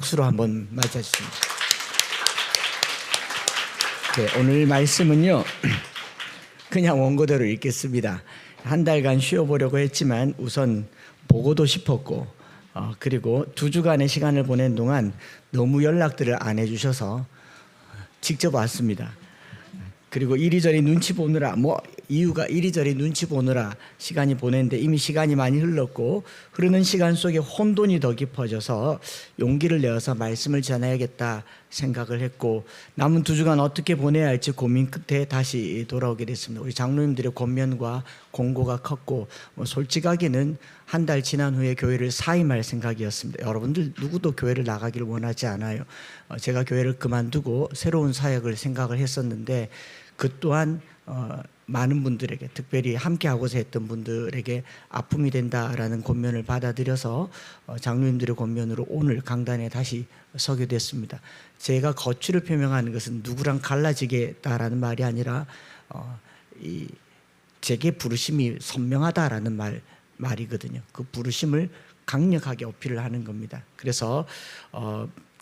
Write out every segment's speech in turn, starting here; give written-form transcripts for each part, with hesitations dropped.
박수로 한번 맞아주십니다. 네, 오늘 말씀은요 그냥 원고대로 읽겠습니다. 한 달간 쉬어보려고 했지만 우선 보고도 싶었고 그리고 2주간의 시간을 보낸 동안 너무 연락들을 안 해주셔서 직접 왔습니다. 그리고 이리저리 눈치 보느라 이유가 이리저리 눈치 보느라 시간이 보냈는데 이미 시간이 많이 흘렀고 흐르는 시간 속에 혼돈이 더 깊어져서 용기를 내어서 말씀을 전해야겠다 생각을 했고 남은 2주간 어떻게 보내야 할지 고민 끝에 다시 돌아오게 됐습니다. 우리 장로님들의 권면과 공고가 컸고 솔직하게는 한 달 지난 후에 교회를 사임할 생각이었습니다. 여러분들 누구도 교회를 나가기를 원하지 않아요. 제가 교회를 그만두고 새로운 사역을 생각을 했었는데 그 또한 많은 분들에게 특별히 함께하고자 했던 분들에게 아픔이 된다라는 권면을 받아들여서 장로님들의 권면으로 오늘 강단에 다시 서게 됐습니다. 제가 거취를 표명하는 것은 누구랑 갈라지겠다라는 말이 아니라 제게 부르심이 선명하다라는 말이거든요. 그 부르심을 강력하게 어필을 하는 겁니다. 그래서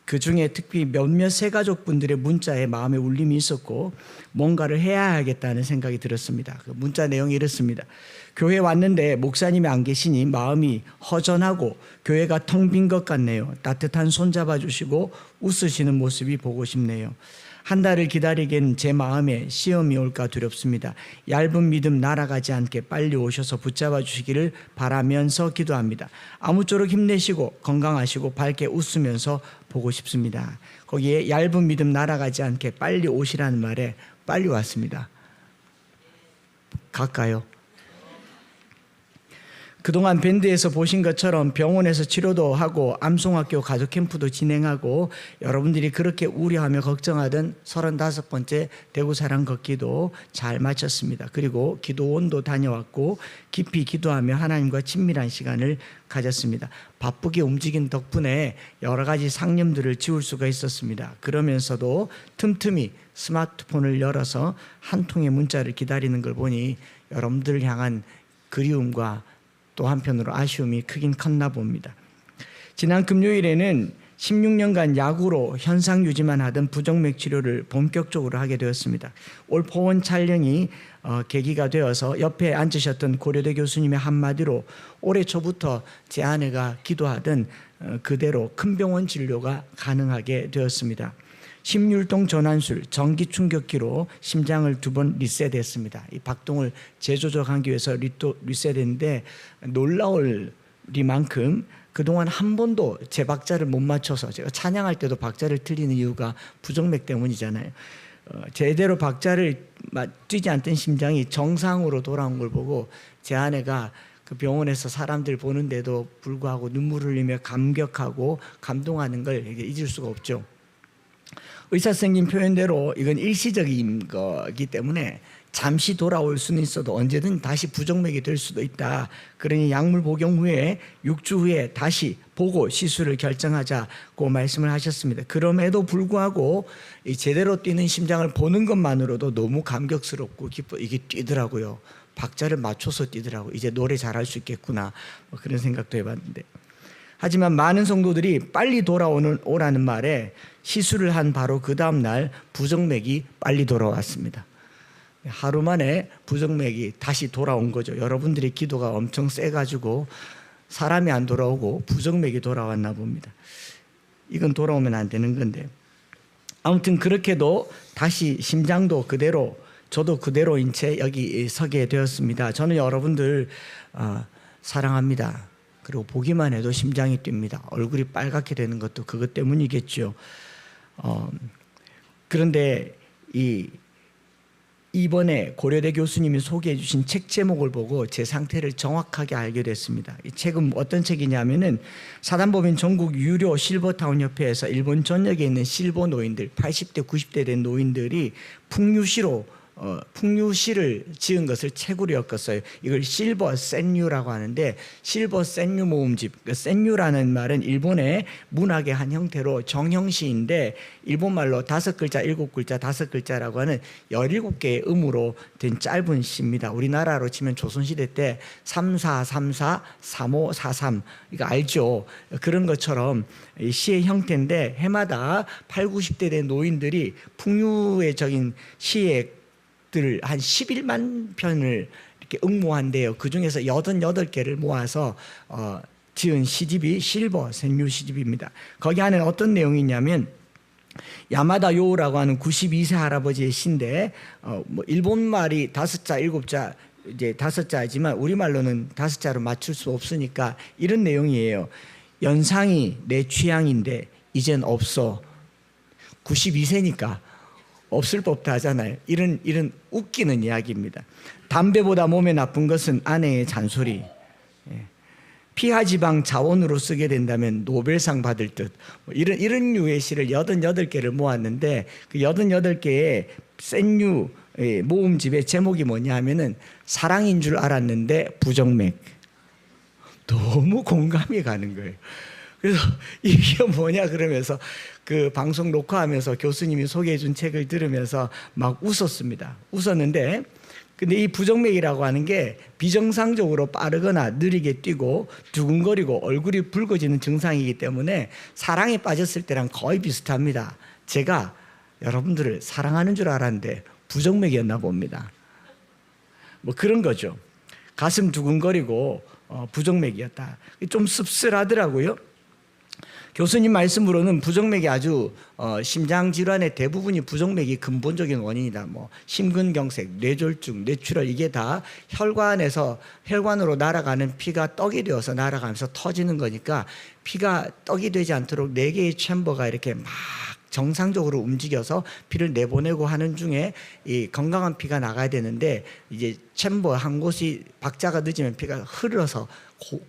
그 중에 특히 몇몇 새가족분들의 문자에 마음의 울림이 있었고 뭔가를 해야 하겠다는 생각이 들었습니다. 그 문자 내용이 이렇습니다. 교회 왔는데 목사님이 안 계시니 마음이 허전하고 교회가 텅 빈 것 같네요. 따뜻한 손 잡아주시고 웃으시는 모습이 보고 싶네요. 한 달을 기다리기엔 제 마음에 시험이 올까 두렵습니다. 얇은 믿음 날아가지 않게 빨리 오셔서 붙잡아 주시기를 바라면서 기도합니다. 아무쪼록 힘내시고 건강하시고 밝게 웃으면서 보고 싶습니다. 거기에 얇은 믿음 날아가지 않게 빨리 오시라는 말에 빨리 왔습니다. 갈까요? 그동안 밴드에서 보신 것처럼 병원에서 치료도 하고 암송학교 가족캠프도 진행하고 여러분들이 그렇게 우려하며 걱정하던 35번째 대구사랑 걷기도 잘 마쳤습니다. 그리고 기도원도 다녀왔고 깊이 기도하며 하나님과 친밀한 시간을 가졌습니다. 바쁘게 움직인 덕분에 여러 가지 상념들을 지울 수가 있었습니다. 그러면서도 틈틈이 스마트폰을 열어서 한 통의 문자를 기다리는 걸 보니 여러분들을 향한 그리움과 또 한편으로 아쉬움이 크긴 컸나 봅니다. 지난 금요일에는 16년간 약으로 현상 유지만 하던 부정맥 치료를 본격적으로 하게 되었습니다. 올 포원 촬영이 계기가 되어서 옆에 앉으셨던 고려대 교수님의 한마디로 올해 초부터 제 아내가 기도하던 그대로 큰 병원 진료가 가능하게 되었습니다. 심율동 전환술 전기 충격기로 심장을 2번 리셋했습니다. 이 박동을 재조정하기 위해서 리셋했는데 놀라울리만큼 그동안 한 번도 제 박자를 못 맞춰서 제가 찬양할 때도 박자를 틀리는 이유가 부정맥 때문이잖아요. 제대로 박자를 뛰지 않던 심장이 정상으로 돌아온 걸 보고 제 아내가 그 병원에서 사람들 보는데도 불구하고 눈물 흘리며 감격하고 감동하는 걸 잊을 수가 없죠. 의사 선생님 표현대로 이건 일시적인 거기 때문에 잠시 돌아올 수는 있어도 언제든 다시 부정맥이 될 수도 있다. 그러니 약물 복용 후에 6주 후에 다시 보고 시술을 결정하자고 말씀을 하셨습니다. 그럼에도 불구하고 이 제대로 뛰는 심장을 보는 것만으로도 너무 감격스럽고 이게 뛰더라고요. 박자를 맞춰서 뛰더라고요. 이제 노래 잘할 수 있겠구나 그런 생각도 해봤는데 하지만 많은 성도들이 빨리 오라는 말에 시술을 한 바로 그 다음 날 부정맥이 빨리 돌아왔습니다. 하루 만에 부정맥이 다시 돌아온 거죠. 여러분들의 기도가 엄청 세가지고 사람이 안 돌아오고 부정맥이 돌아왔나 봅니다. 이건 돌아오면 안 되는 건데 아무튼 그렇게도 다시 심장도 그대로 저도 그대로인 채 여기 서게 되었습니다. 저는 여러분들 사랑합니다. 그리고 보기만 해도 심장이 뜁니다. 얼굴이 빨갛게 되는 것도 그것 때문이겠죠. 그런데 이번에 고려대 교수님이 소개해 주신 책 제목을 보고 제 상태를 정확하게 알게 됐습니다. 이 책은 어떤 책이냐면은 사단법인 전국 유료 실버타운 협회에서 일본 전역에 있는 실버 노인들 80대 90대 된 노인들이 풍류시로 풍류시를 지은 것을 책으로 엮었어요. 이걸 실버 센유라고 하는데, 실버 센유 모음집. 센유라는 말은 일본의 문학의 한 형태로 정형시인데, 일본말로 5글자, 7글자, 5글자라고 하는 17개의 음으로 된 짧은 시입니다. 우리나라로 치면 조선시대 때 3434, 3543, 이거 알죠? 그런 것처럼 시의 형태인데, 해마다 8, 90대 된 노인들이 풍류의적인 시들을 한 11만 편을 이렇게 응모한대요. 그 중에서 88개를 모아서 지은 시집이 실버 센유 시집입니다. 거기 안에 어떤 내용이 있냐면, 야마다 요우라고 하는 92세 할아버지의 시인데, 뭐 일본 말이 5자, 7자, 이제 5자이지만 우리말로는 5자로 맞출 수 없으니까 이런 내용이에요. 연상이 내 취향인데 이젠 없어. 92세니까 없을 법도 하잖아요. 이런 웃기는 이야기입니다. 담배보다 몸에 나쁜 것은 아내의 잔소리. 피하지방 자원으로 쓰게 된다면 노벨상 받을 듯. 이런 류의 시를 88개를 모았는데, 그 88개의 센유 모음집의 제목이 뭐냐 하면은 사랑인 줄 알았는데 부정맥. 너무 공감이 가는 거예요. 그래서 이게 뭐냐 그러면서 그 방송 녹화하면서 교수님이 소개해 준 책을 들으면서 막 웃었습니다. 웃었는데, 근데 이 부정맥이라고 하는 게 비정상적으로 빠르거나 느리게 뛰고 두근거리고 얼굴이 붉어지는 증상이기 때문에 사랑에 빠졌을 때랑 거의 비슷합니다. 제가 여러분들을 사랑하는 줄 알았는데 부정맥이었나 봅니다. 뭐 그런 거죠. 가슴 두근거리고 부정맥이었다. 좀 씁쓸하더라고요. 교수님 말씀으로는 부정맥이 아주 심장 질환의 대부분이 부정맥이 근본적인 원인이다. 뭐 심근경색, 뇌졸중, 뇌출혈, 이게 다 혈관으로 날아가는 피가 떡이 되어서 날아가면서 터지는 거니까, 피가 떡이 되지 않도록 4개의 챔버가 이렇게 막 정상적으로 움직여서 피를 내보내고 하는 중에 이 건강한 피가 나가야 되는데, 이제 챔버 한 곳이 박자가 늦으면 피가 흘러서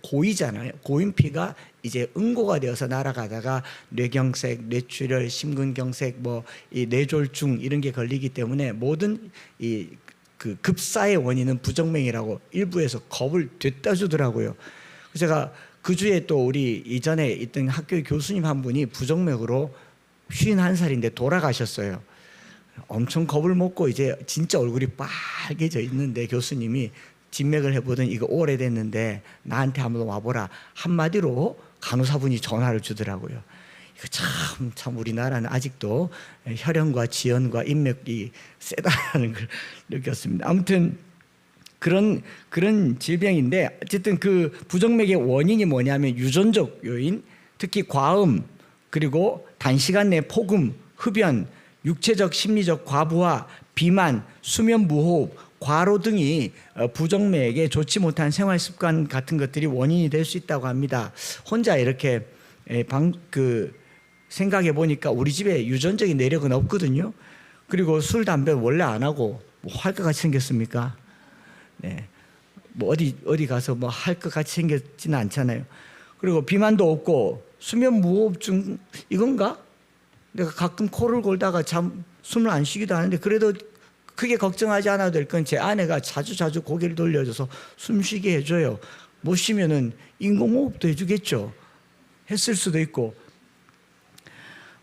고이잖아요. 고인 피가 이제 응고가 되어서 날아가다가 뇌경색, 뇌출혈, 심근경색, 뭐 이 뇌졸중 이런 게 걸리기 때문에 모든 이 그 급사의 원인은 부정맥이라고 일부에서 겁을 됐다 주더라고요. 제가 그 주에 또 우리 이전에 있던 학교 교수님 한 분이 부정맥으로 51살인데 돌아가셨어요. 엄청 겁을 먹고 이제 진짜 얼굴이 빨개져 있는데, 교수님이 진맥을 해보더니 이거 오래됐는데 나한테 한번 와보라. 한마디로 간호사분이 전화를 주더라고요. 이거 참 우리나라는 아직도 혈연과 지연과 인맥이 세다라는 걸 느꼈습니다. 아무튼 그런 질병인데, 어쨌든 그 부정맥의 원인이 뭐냐면 유전적 요인, 특히 과음, 그리고 단시간 내 폭음, 흡연, 육체적 심리적 과부하, 비만, 수면 무호흡, 과로 등이 부정맥에 좋지 못한 생활 습관 같은 것들이 원인이 될 수 있다고 합니다. 혼자 이렇게 생각해 보니까 우리 집에 유전적인 내력은 없거든요. 그리고 술, 담배 원래 안 하고 뭐 할 것 같이 생겼습니까? 네. 뭐 어디 가서 뭐 할 것 같이 생겼지는 않잖아요. 그리고 비만도 없고 수면 무호흡증 이건가? 내가 가끔 코를 골다가 숨을 안 쉬기도 하는데, 그래도 크게 걱정하지 않아도 될 건 제 아내가 자주 고개를 돌려줘서 숨 쉬게 해줘요. 못 쉬면은 인공호흡도 해주겠죠. 했을 수도 있고.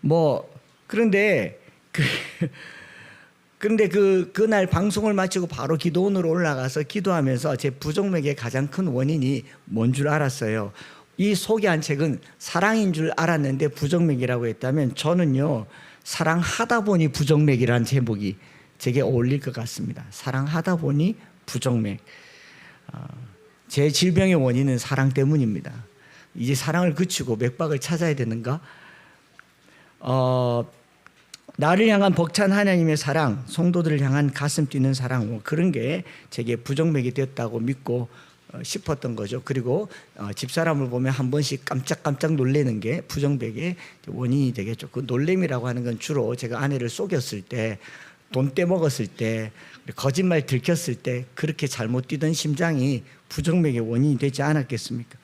뭐 그런데 그날 방송을 마치고 바로 기도원으로 올라가서 기도하면서 제 부정맥의 가장 큰 원인이 뭔 줄 알았어요. 이 소개한 책은 사랑인 줄 알았는데 부정맥이라고 했다면, 저는요 사랑하다 보니 부정맥이라는 제목이 제게 어울릴 것 같습니다. 사랑하다 보니 부정맥. 제 질병의 원인은 사랑 때문입니다. 이제 사랑을 그치고 맥박을 찾아야 되는가? 나를 향한 벅찬 하나님의 사랑, 성도들을 향한 가슴 뛰는 사랑, 뭐 그런 게 제게 부정맥이 되었다고 믿고 싶었던 거죠. 그리고 집사람을 보면 한 번씩 깜짝깜짝 놀래는 게 부정맥의 원인이 되겠죠. 그 놀램이라고 하는 건 주로 제가 아내를 속였을 때, 돈 떼먹었을 때, 거짓말 들켰을 때 그렇게 잘못 뛰던 심장이 부정맥의 원인이 되지 않았겠습니까?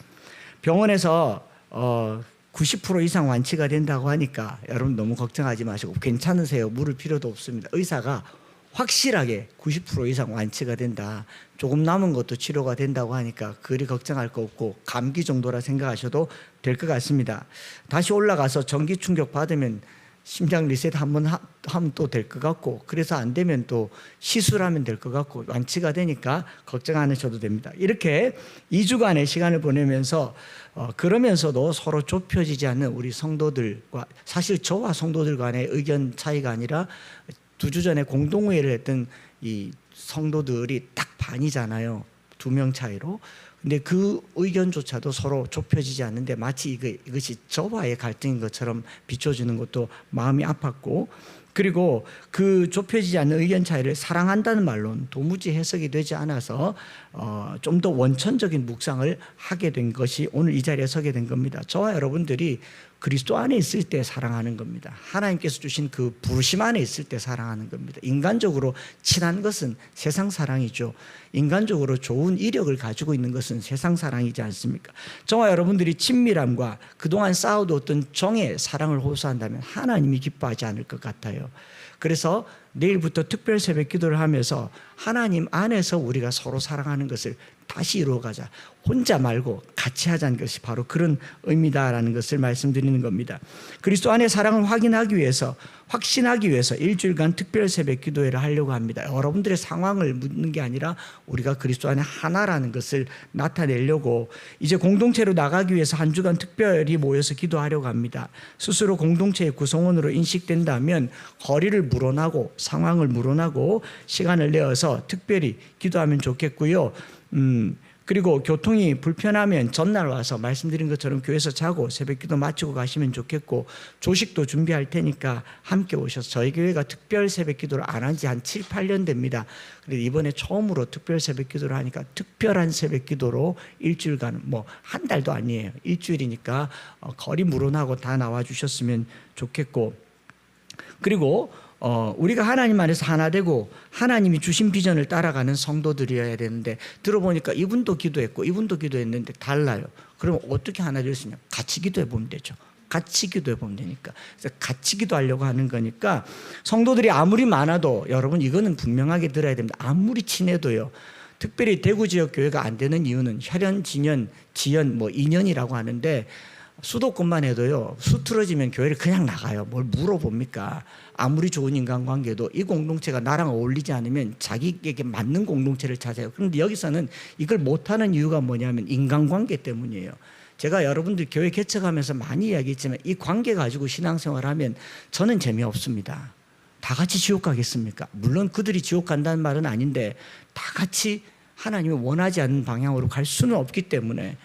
병원에서 90% 이상 완치가 된다고 하니까 여러분 너무 걱정하지 마시고 괜찮으세요. 물을 필요도 없습니다. 의사가 확실하게 90% 이상 완치가 된다. 조금 남은 것도 치료가 된다고 하니까 그리 걱정할 거 없고 감기 정도라 생각하셔도 될 것 같습니다. 다시 올라가서 전기 충격 받으면 심장 리셋 한번 하면 또 될 것 같고, 그래서 안 되면 또 시술하면 될 것 같고, 완치가 되니까 걱정 안 하셔도 됩니다. 이렇게 2주간의 시간을 보내면서 그러면서도 서로 좁혀지지 않는 우리 성도들과, 사실 저와 성도들 간의 의견 차이가 아니라 2주 전에 공동회의를 했던 이 성도들이 딱 반이잖아요. 2명 차이로. 근데 그 의견조차도 서로 좁혀지지 않는데 마치 이것이 저와의 갈등인 것처럼 비춰지는 것도 마음이 아팠고, 그리고 그 좁혀지지 않는 의견 차이를 사랑한다는 말로는 도무지 해석이 되지 않아서 좀 더 원천적인 묵상을 하게 된 것이 오늘 이 자리에 서게 된 겁니다. 저와 여러분들이 그리스도 안에 있을 때 사랑하는 겁니다. 하나님께서 주신 그 부르심 안에 있을 때 사랑하는 겁니다. 인간적으로 친한 것은 세상 사랑이죠. 인간적으로 좋은 이력을 가지고 있는 것은 세상 사랑이지 않습니까? 저와 여러분들이 친밀함과 그동안 쌓아두었던 정의 사랑을 호소한다면 하나님이 기뻐하지 않을 것 같아요. 그래서 내일부터 특별 새벽 기도를 하면서 하나님 안에서 우리가 서로 사랑하는 것을 다시 이루어가자. 혼자 말고 같이 하자는 것이 바로 그런 의미다라는 것을 말씀드리는 겁니다. 그리스도 안의 사랑을 확인하기 위해서, 확신하기 위해서 일주일간 특별 새벽 기도회를 하려고 합니다. 여러분들의 상황을 묻는 게 아니라 우리가 그리스도 안에 하나라는 것을 나타내려고 이제 공동체로 나가기 위해서 한 주간 특별히 모여서 기도하려고 합니다. 스스로 공동체의 구성원으로 인식된다면 거리를 물어나고 상황을 물어나고 시간을 내어서 특별히 기도하면 좋겠고요. 그리고 교통이 불편하면 전날 와서 말씀드린 것처럼 교회에서 자고 새벽 기도 마치고 가시면 좋겠고, 조식도 준비할 테니까 함께 오셔서, 저희 교회가 특별 새벽 기도를 안 한 지 한 7, 8년 됩니다. 그런데 이번에 처음으로 특별 새벽 기도를 하니까 특별한 새벽 기도로 일주일간, 뭐 한 달도 아니에요. 일주일이니까 거리 물어나고 다 나와 주셨으면 좋겠고, 그리고 우리가 하나님 안에서 하나 되고 하나님이 주신 비전을 따라가는 성도들이어야 되는데, 들어보니까 이분도 기도했고 이분도 기도했는데 달라요. 그럼 어떻게 하나 될 수 있냐? 같이 기도해 보면 되죠. 같이 기도해 보면 되니까. 그래서 같이 기도하려고 하는 거니까, 성도들이 아무리 많아도 여러분 이거는 분명하게 들어야 됩니다. 아무리 친해도요. 특별히 대구 지역 교회가 안 되는 이유는 혈연, 진연, 지연, 뭐 인연이라고 하는데, 수도권만 해도요, 수틀어지면 교회를 그냥 나가요. 뭘 물어봅니까? 아무리 좋은 인간관계도 이 공동체가 나랑 어울리지 않으면 자기에게 맞는 공동체를 찾아요. 그런데 여기서는 이걸 못하는 이유가 뭐냐면 인간관계 때문이에요. 제가 여러분들 교회 개척하면서 많이 이야기했지만 이 관계 가지고 신앙생활하면 저는 재미없습니다. 다 같이 지옥 가겠습니까? 물론 그들이 지옥 간다는 말은 아닌데, 다 같이 하나님이 원하지 않는 방향으로 갈 수는 없기 때문에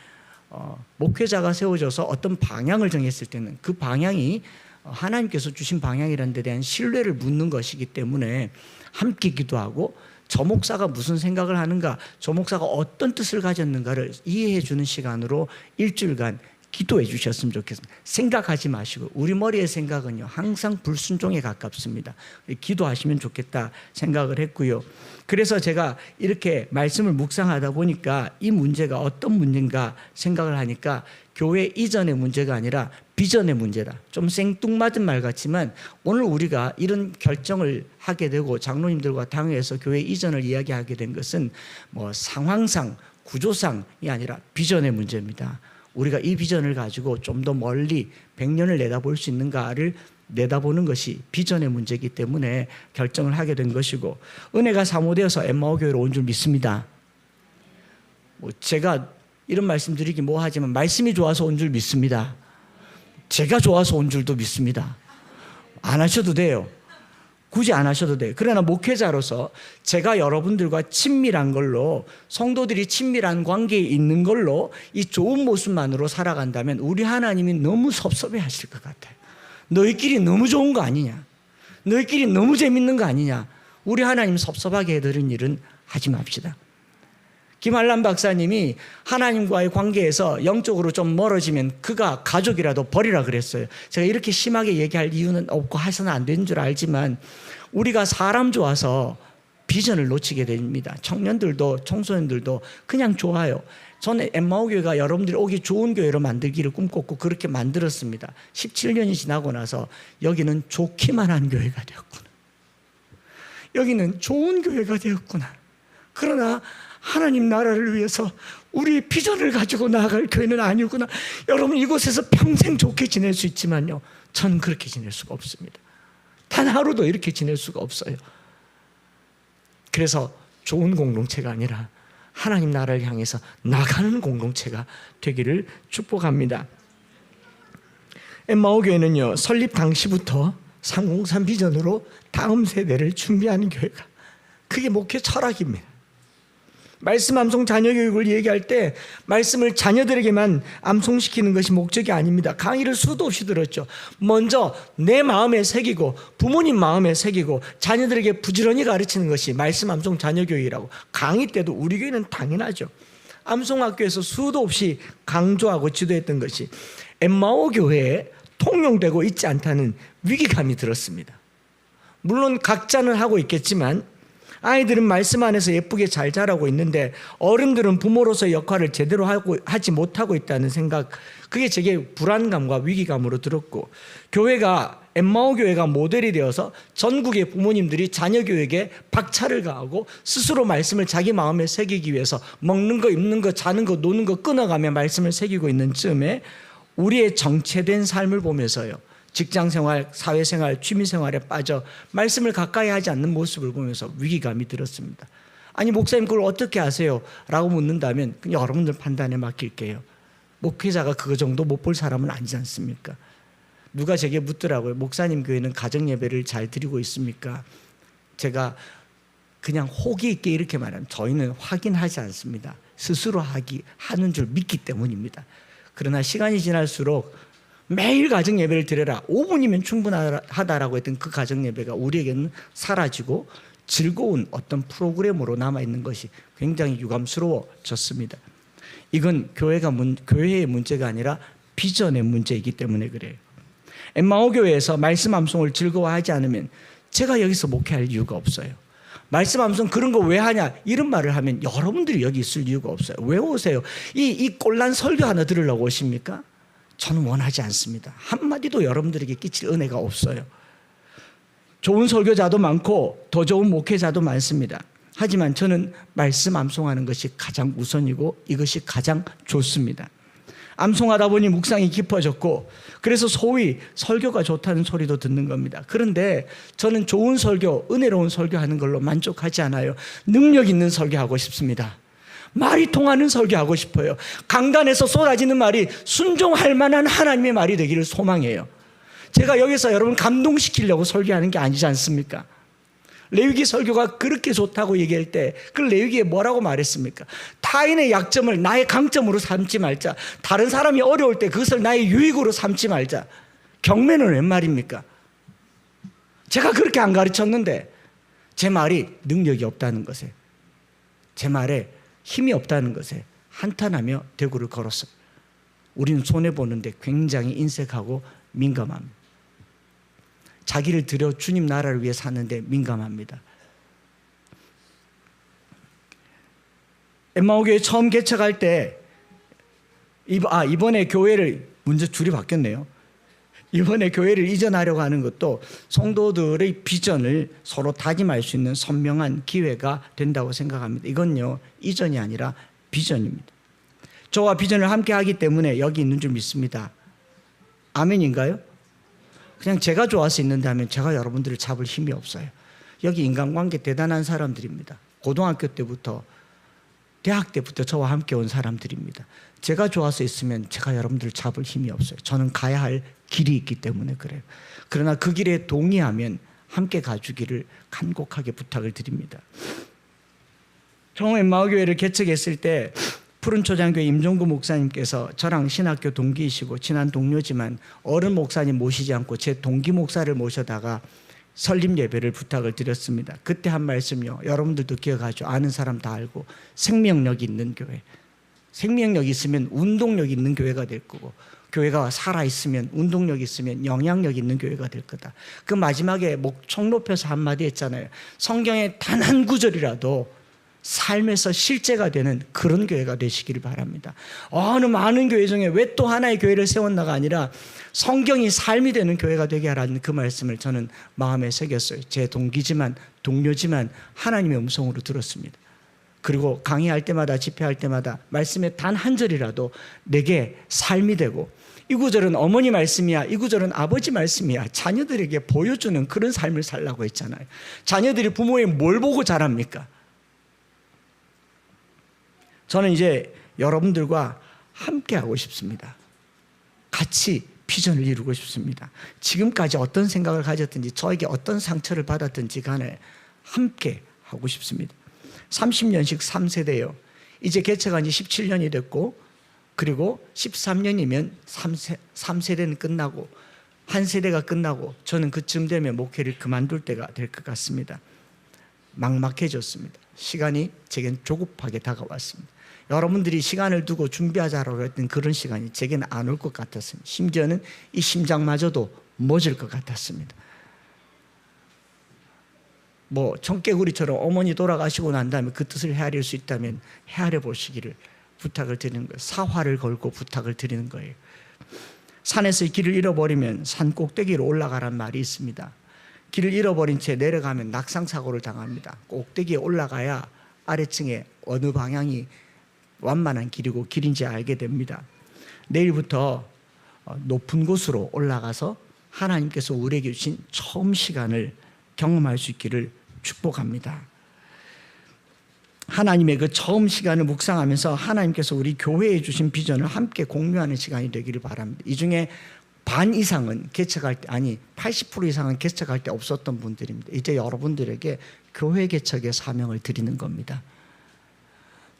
목회자가 세워져서 어떤 방향을 정했을 때는 그 방향이 하나님께서 주신 방향이라는 데 대한 신뢰를 묻는 것이기 때문에 함께 기도하고, 저 목사가 무슨 생각을 하는가, 저 목사가 어떤 뜻을 가졌는가를 이해해 주는 시간으로 일주일간 기도해 주셨으면 좋겠습니다. 생각하지 마시고, 우리 머리의 생각은요 항상 불순종에 가깝습니다. 기도하시면 좋겠다 생각을 했고요. 그래서 제가 이렇게 말씀을 묵상하다 보니까 이 문제가 어떤 문제인가 생각을 하니까, 교회 이전의 문제가 아니라 비전의 문제다. 좀 생뚱맞은 말 같지만 오늘 우리가 이런 결정을 하게 되고 장로님들과 당회에서 교회 이전을 이야기하게 된 것은 뭐 상황상 구조상이 아니라 비전의 문제입니다. 우리가 이 비전을 가지고 좀 더 멀리 100년을 내다볼 수 있는가를 내다보는 것이 비전의 문제이기 때문에 결정을 하게 된 것이고, 은혜가 사모되어서 엠마오 교회로 온 줄 믿습니다. 제가 이런 말씀 드리기 뭐하지만 말씀이 좋아서 온 줄 믿습니다. 제가 좋아서 온 줄도 믿습니다. 안 하셔도 돼요. 굳이 안 하셔도 돼요. 그러나 목회자로서 제가 여러분들과 친밀한 걸로, 성도들이 친밀한 관계에 있는 걸로 이 좋은 모습만으로 살아간다면 우리 하나님이 너무 섭섭해 하실 것 같아요. 너희끼리 너무 좋은 거 아니냐, 너희끼리 너무 재밌는 거 아니냐. 우리 하나님 섭섭하게 해드린 일은 하지 맙시다. 김한란 박사님이 하나님과의 관계에서 영적으로 좀 멀어지면 그가 가족이라도 버리라 그랬어요. 제가 이렇게 심하게 얘기할 이유는 없고 해서는 안 되는 줄 알지만, 우리가 사람 좋아서 비전을 놓치게 됩니다. 청년들도 청소년들도 그냥 좋아요. 저는 엠마오 교회가 여러분들이 오기 좋은 교회로 만들기를 꿈꿨고 그렇게 만들었습니다. 17년이 지나고 나서 여기는 좋기만 한 교회가 되었구나. 여기는 좋은 교회가 되었구나. 그러나 하나님 나라를 위해서 우리의 비전을 가지고 나아갈 교회는 아니구나. 여러분, 이곳에서 평생 좋게 지낼 수 있지만요, 저는 그렇게 지낼 수가 없습니다. 단 하루도 이렇게 지낼 수가 없어요. 그래서 좋은 공동체가 아니라 하나님 나라를 향해서 나가는 공동체가 되기를 축복합니다. 엠마오 교회는요, 설립 당시부터 303 비전으로 다음 세대를 준비하는 교회가, 그게 목회 철학입니다. 말씀 암송 자녀 교육을 얘기할 때 말씀을 자녀들에게만 암송시키는 것이 목적이 아닙니다. 강의를 수도 없이 들었죠. 먼저 내 마음에 새기고 부모님 마음에 새기고 자녀들에게 부지런히 가르치는 것이 말씀 암송 자녀 교육이라고. 강의 때도 우리 교회는 당연하죠. 암송학교에서 수도 없이 강조하고 지도했던 것이 엠마오 교회에 통용되고 있지 않다는 위기감이 들었습니다. 물론 각자는 하고 있겠지만 아이들은 말씀 안에서 예쁘게 잘 자라고 있는데 어른들은 부모로서의 역할을 제대로 하지 못하고 있다는 생각, 그게 제게 불안감과 위기감으로 들었고, 교회가, 엠마오 교회가 모델이 되어서 전국의 부모님들이 자녀 교육에 박차를 가하고 스스로 말씀을 자기 마음에 새기기 위해서 먹는 거, 입는 거, 자는 거, 노는 거 끊어가며 말씀을 새기고 있는 즈음에 우리의 정체된 삶을 보면서요, 직장생활, 사회생활, 취미생활에 빠져 말씀을 가까이 하지 않는 모습을 보면서 위기감이 들었습니다. 아니, 목사님 그걸 어떻게 아세요? 라고 묻는다면 여러분들 판단에 맡길게요. 목회자가 그거 정도 못 볼 사람은 아니지 않습니까? 누가 제게 묻더라고요. 목사님 교회는 가정예배를 잘 드리고 있습니까? 제가 그냥 호기 있게 이렇게 말하면 저희는 확인하지 않습니다. 스스로 하는 줄 믿기 때문입니다. 그러나 시간이 지날수록 매일 가정 예배를 드려라, 5분이면 충분하다라고 했던 그 가정 예배가 우리에게는 사라지고 즐거운 어떤 프로그램으로 남아있는 것이 굉장히 유감스러워졌습니다. 이건 교회의 문제가 아니라 비전의 문제이기 때문에 그래요. 엠마오 교회에서 말씀 암송을 즐거워하지 않으면 제가 여기서 목회할 이유가 없어요. 말씀 암송 그런 거 왜 하냐 이런 말을 하면 여러분들이 여기 있을 이유가 없어요. 왜 오세요? 이 꼴난 설교 하나 들으려고 오십니까? 저는 원하지 않습니다. 한마디도 여러분들에게 끼칠 은혜가 없어요. 좋은 설교자도 많고 더 좋은 목회자도 많습니다. 하지만 저는 말씀 암송하는 것이 가장 우선이고 이것이 가장 좋습니다. 암송하다 보니 묵상이 깊어졌고 그래서 소위 설교가 좋다는 소리도 듣는 겁니다. 그런데 저는 좋은 설교, 은혜로운 설교하는 걸로 만족하지 않아요. 능력 있는 설교하고 싶습니다. 말이 통하는 설교하고 싶어요. 강단에서 쏟아지는 말이 순종할 만한 하나님의 말이 되기를 소망해요. 제가 여기서 여러분 감동시키려고 설교하는 게 아니지 않습니까? 레위기 설교가 그렇게 좋다고 얘기할 때 그 레위기에 뭐라고 말했습니까? 타인의 약점을 나의 강점으로 삼지 말자. 다른 사람이 어려울 때 그것을 나의 유익으로 삼지 말자. 경매는 웬 말입니까? 제가 그렇게 안 가르쳤는데 제 말이 능력이 없다는 것에, 제 말에 힘이 없다는 것에 한탄하며 대구를 걸었어요. 우리는 손해보는데 굉장히 인색하고 민감합니다. 자기를 들여 주님 나라를 위해 사는데 민감합니다. 엠마오 교회 처음 개척할 때 이번에 교회를 문제 줄이 바뀌었네요. 이번에 교회를 이전하려고 하는 것도 성도들의 비전을 서로 다짐할 수 있는 선명한 기회가 된다고 생각합니다. 이건요, 이전이 아니라 비전입니다. 저와 비전을 함께 하기 때문에 여기 있는 줄 믿습니다. 아멘인가요? 그냥 제가 좋아서 있는데 하면 제가 여러분들을 잡을 힘이 없어요. 여기 인간관계 대단한 사람들입니다. 고등학교 때부터 대학 때부터 저와 함께 온 사람들입니다. 제가 좋아서 있으면 제가 여러분들을 잡을 힘이 없어요. 저는 가야 할 길이 있기 때문에 그래요. 그러나 그 길에 동의하면 함께 가주기를 간곡하게 부탁을 드립니다. 엠마오 교회를 개척했을 때 푸른초장교회 임종구 목사님께서 저랑 신학교 동기이시고 친한 동료지만 어른 목사님 모시지 않고 제 동기 목사를 모셔다가 설립 예배를 부탁을 드렸습니다. 그때 한 말씀요, 여러분들도 기억하죠. 아는 사람 다 알고, 생명력 있는 교회. 생명력 있으면 운동력 있는 교회가 될 거고, 교회가 살아있으면, 운동력 있으면 영향력 있는 교회가 될 거다. 그 마지막에 목청 높여서 한마디 했잖아요. 성경의 단 한 구절이라도 삶에서 실제가 되는 그런 교회가 되시기를 바랍니다. 어느 많은 교회 중에 왜 또 하나의 교회를 세웠나가 아니라 성경이 삶이 되는 교회가 되게 하라는 그 말씀을 저는 마음에 새겼어요. 제 동기지만 동료지만 하나님의 음성으로 들었습니다. 그리고 강의할 때마다 집회할 때마다 말씀의 단 한 절이라도 내게 삶이 되고, 이 구절은 어머니 말씀이야, 이 구절은 아버지 말씀이야, 자녀들에게 보여주는 그런 삶을 살라고 했잖아요. 자녀들이 부모의 뭘 보고 자랍니까? 저는 이제 여러분들과 함께 하고 싶습니다. 같이 비전을 이루고 싶습니다. 지금까지 어떤 생각을 가졌든지 저에게 어떤 상처를 받았든지 간에 함께 하고 싶습니다. 30년씩 3세대요. 이제 개척한 지 17년이 됐고, 그리고 13년이면 3세대는 끝나고 한 세대가 끝나고 저는 그쯤 되면 목회를 그만둘 때가 될 것 같습니다. 막막해졌습니다. 시간이 제겐 조급하게 다가왔습니다. 여러분들이 시간을 두고 준비하자라고 했던 그런 시간이 제게는 안 올 것 같았습니다. 심지어는 이 심장마저도 멎을 것 같았습니다. 청개구리처럼 어머니 돌아가시고 난 다음에 그 뜻을 헤아릴 수 있다면 헤아려 보시기를 부탁을 드리는 거예요. 사활을 걸고 부탁을 드리는 거예요. 산에서 길을 잃어버리면 산 꼭대기로 올라가란 말이 있습니다. 길을 잃어버린 채 내려가면 낙상사고를 당합니다. 꼭대기에 올라가야 아래층에 어느 방향이 완만한 길이고 길인지 알게 됩니다. 내일부터 높은 곳으로 올라가서 하나님께서 우리에게 주신 처음 시간을 경험할 수 있기를 축복합니다. 하나님의 그 처음 시간을 묵상하면서 하나님께서 우리 교회에 주신 비전을 함께 공유하는 시간이 되기를 바랍니다. 이 중에 반 이상은 개척할 때, 80% 이상은 개척할 때 없었던 분들입니다. 이제 여러분들에게 교회 개척의 사명을 드리는 겁니다.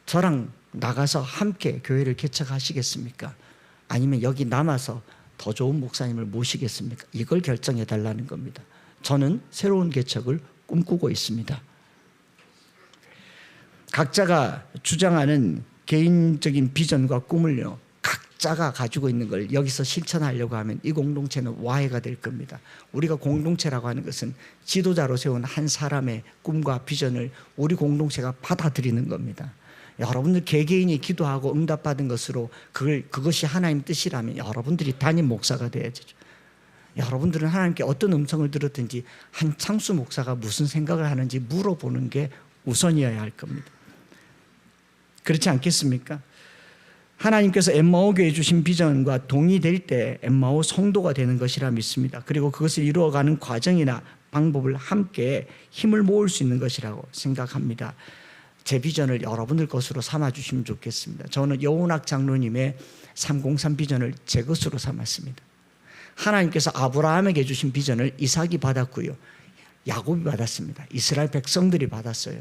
저랑 나가서 함께 교회를 개척하시겠습니까? 아니면 여기 남아서 더 좋은 목사님을 모시겠습니까? 이걸 결정해 달라는 겁니다. 저는 새로운 개척을 꿈꾸고 있습니다. 각자가 주장하는 개인적인 비전과 꿈을요, 각자가 가지고 있는 걸 여기서 실천하려고 하면 이 공동체는 와해가 될 겁니다. 우리가 공동체라고 하는 것은 지도자로 세운 한 사람의 꿈과 비전을 우리 공동체가 받아들이는 겁니다. 여러분들 개개인이 기도하고 응답받은 것으로 그것이 하나님 뜻이라면 여러분들이 담임 목사가 돼야죠. 여러분들은 하나님께 어떤 음성을 들었든지 한창수 목사가 무슨 생각을 하는지 물어보는 게 우선이어야 할 겁니다. 그렇지 않겠습니까? 하나님께서 엠마오 교회에 주신 비전과 동의될 때 엠마오 성도가 되는 것이라 믿습니다. 그리고 그것을 이루어가는 과정이나 방법을 함께 힘을 모을 수 있는 것이라고 생각합니다. 제 비전을 여러분들 것으로 삼아주시면 좋겠습니다. 저는 여운학 장로님의 303 비전을 제 것으로 삼았습니다. 하나님께서 아브라함에게 주신 비전을 이삭이 받았고요, 야곱이 받았습니다. 이스라엘 백성들이 받았어요.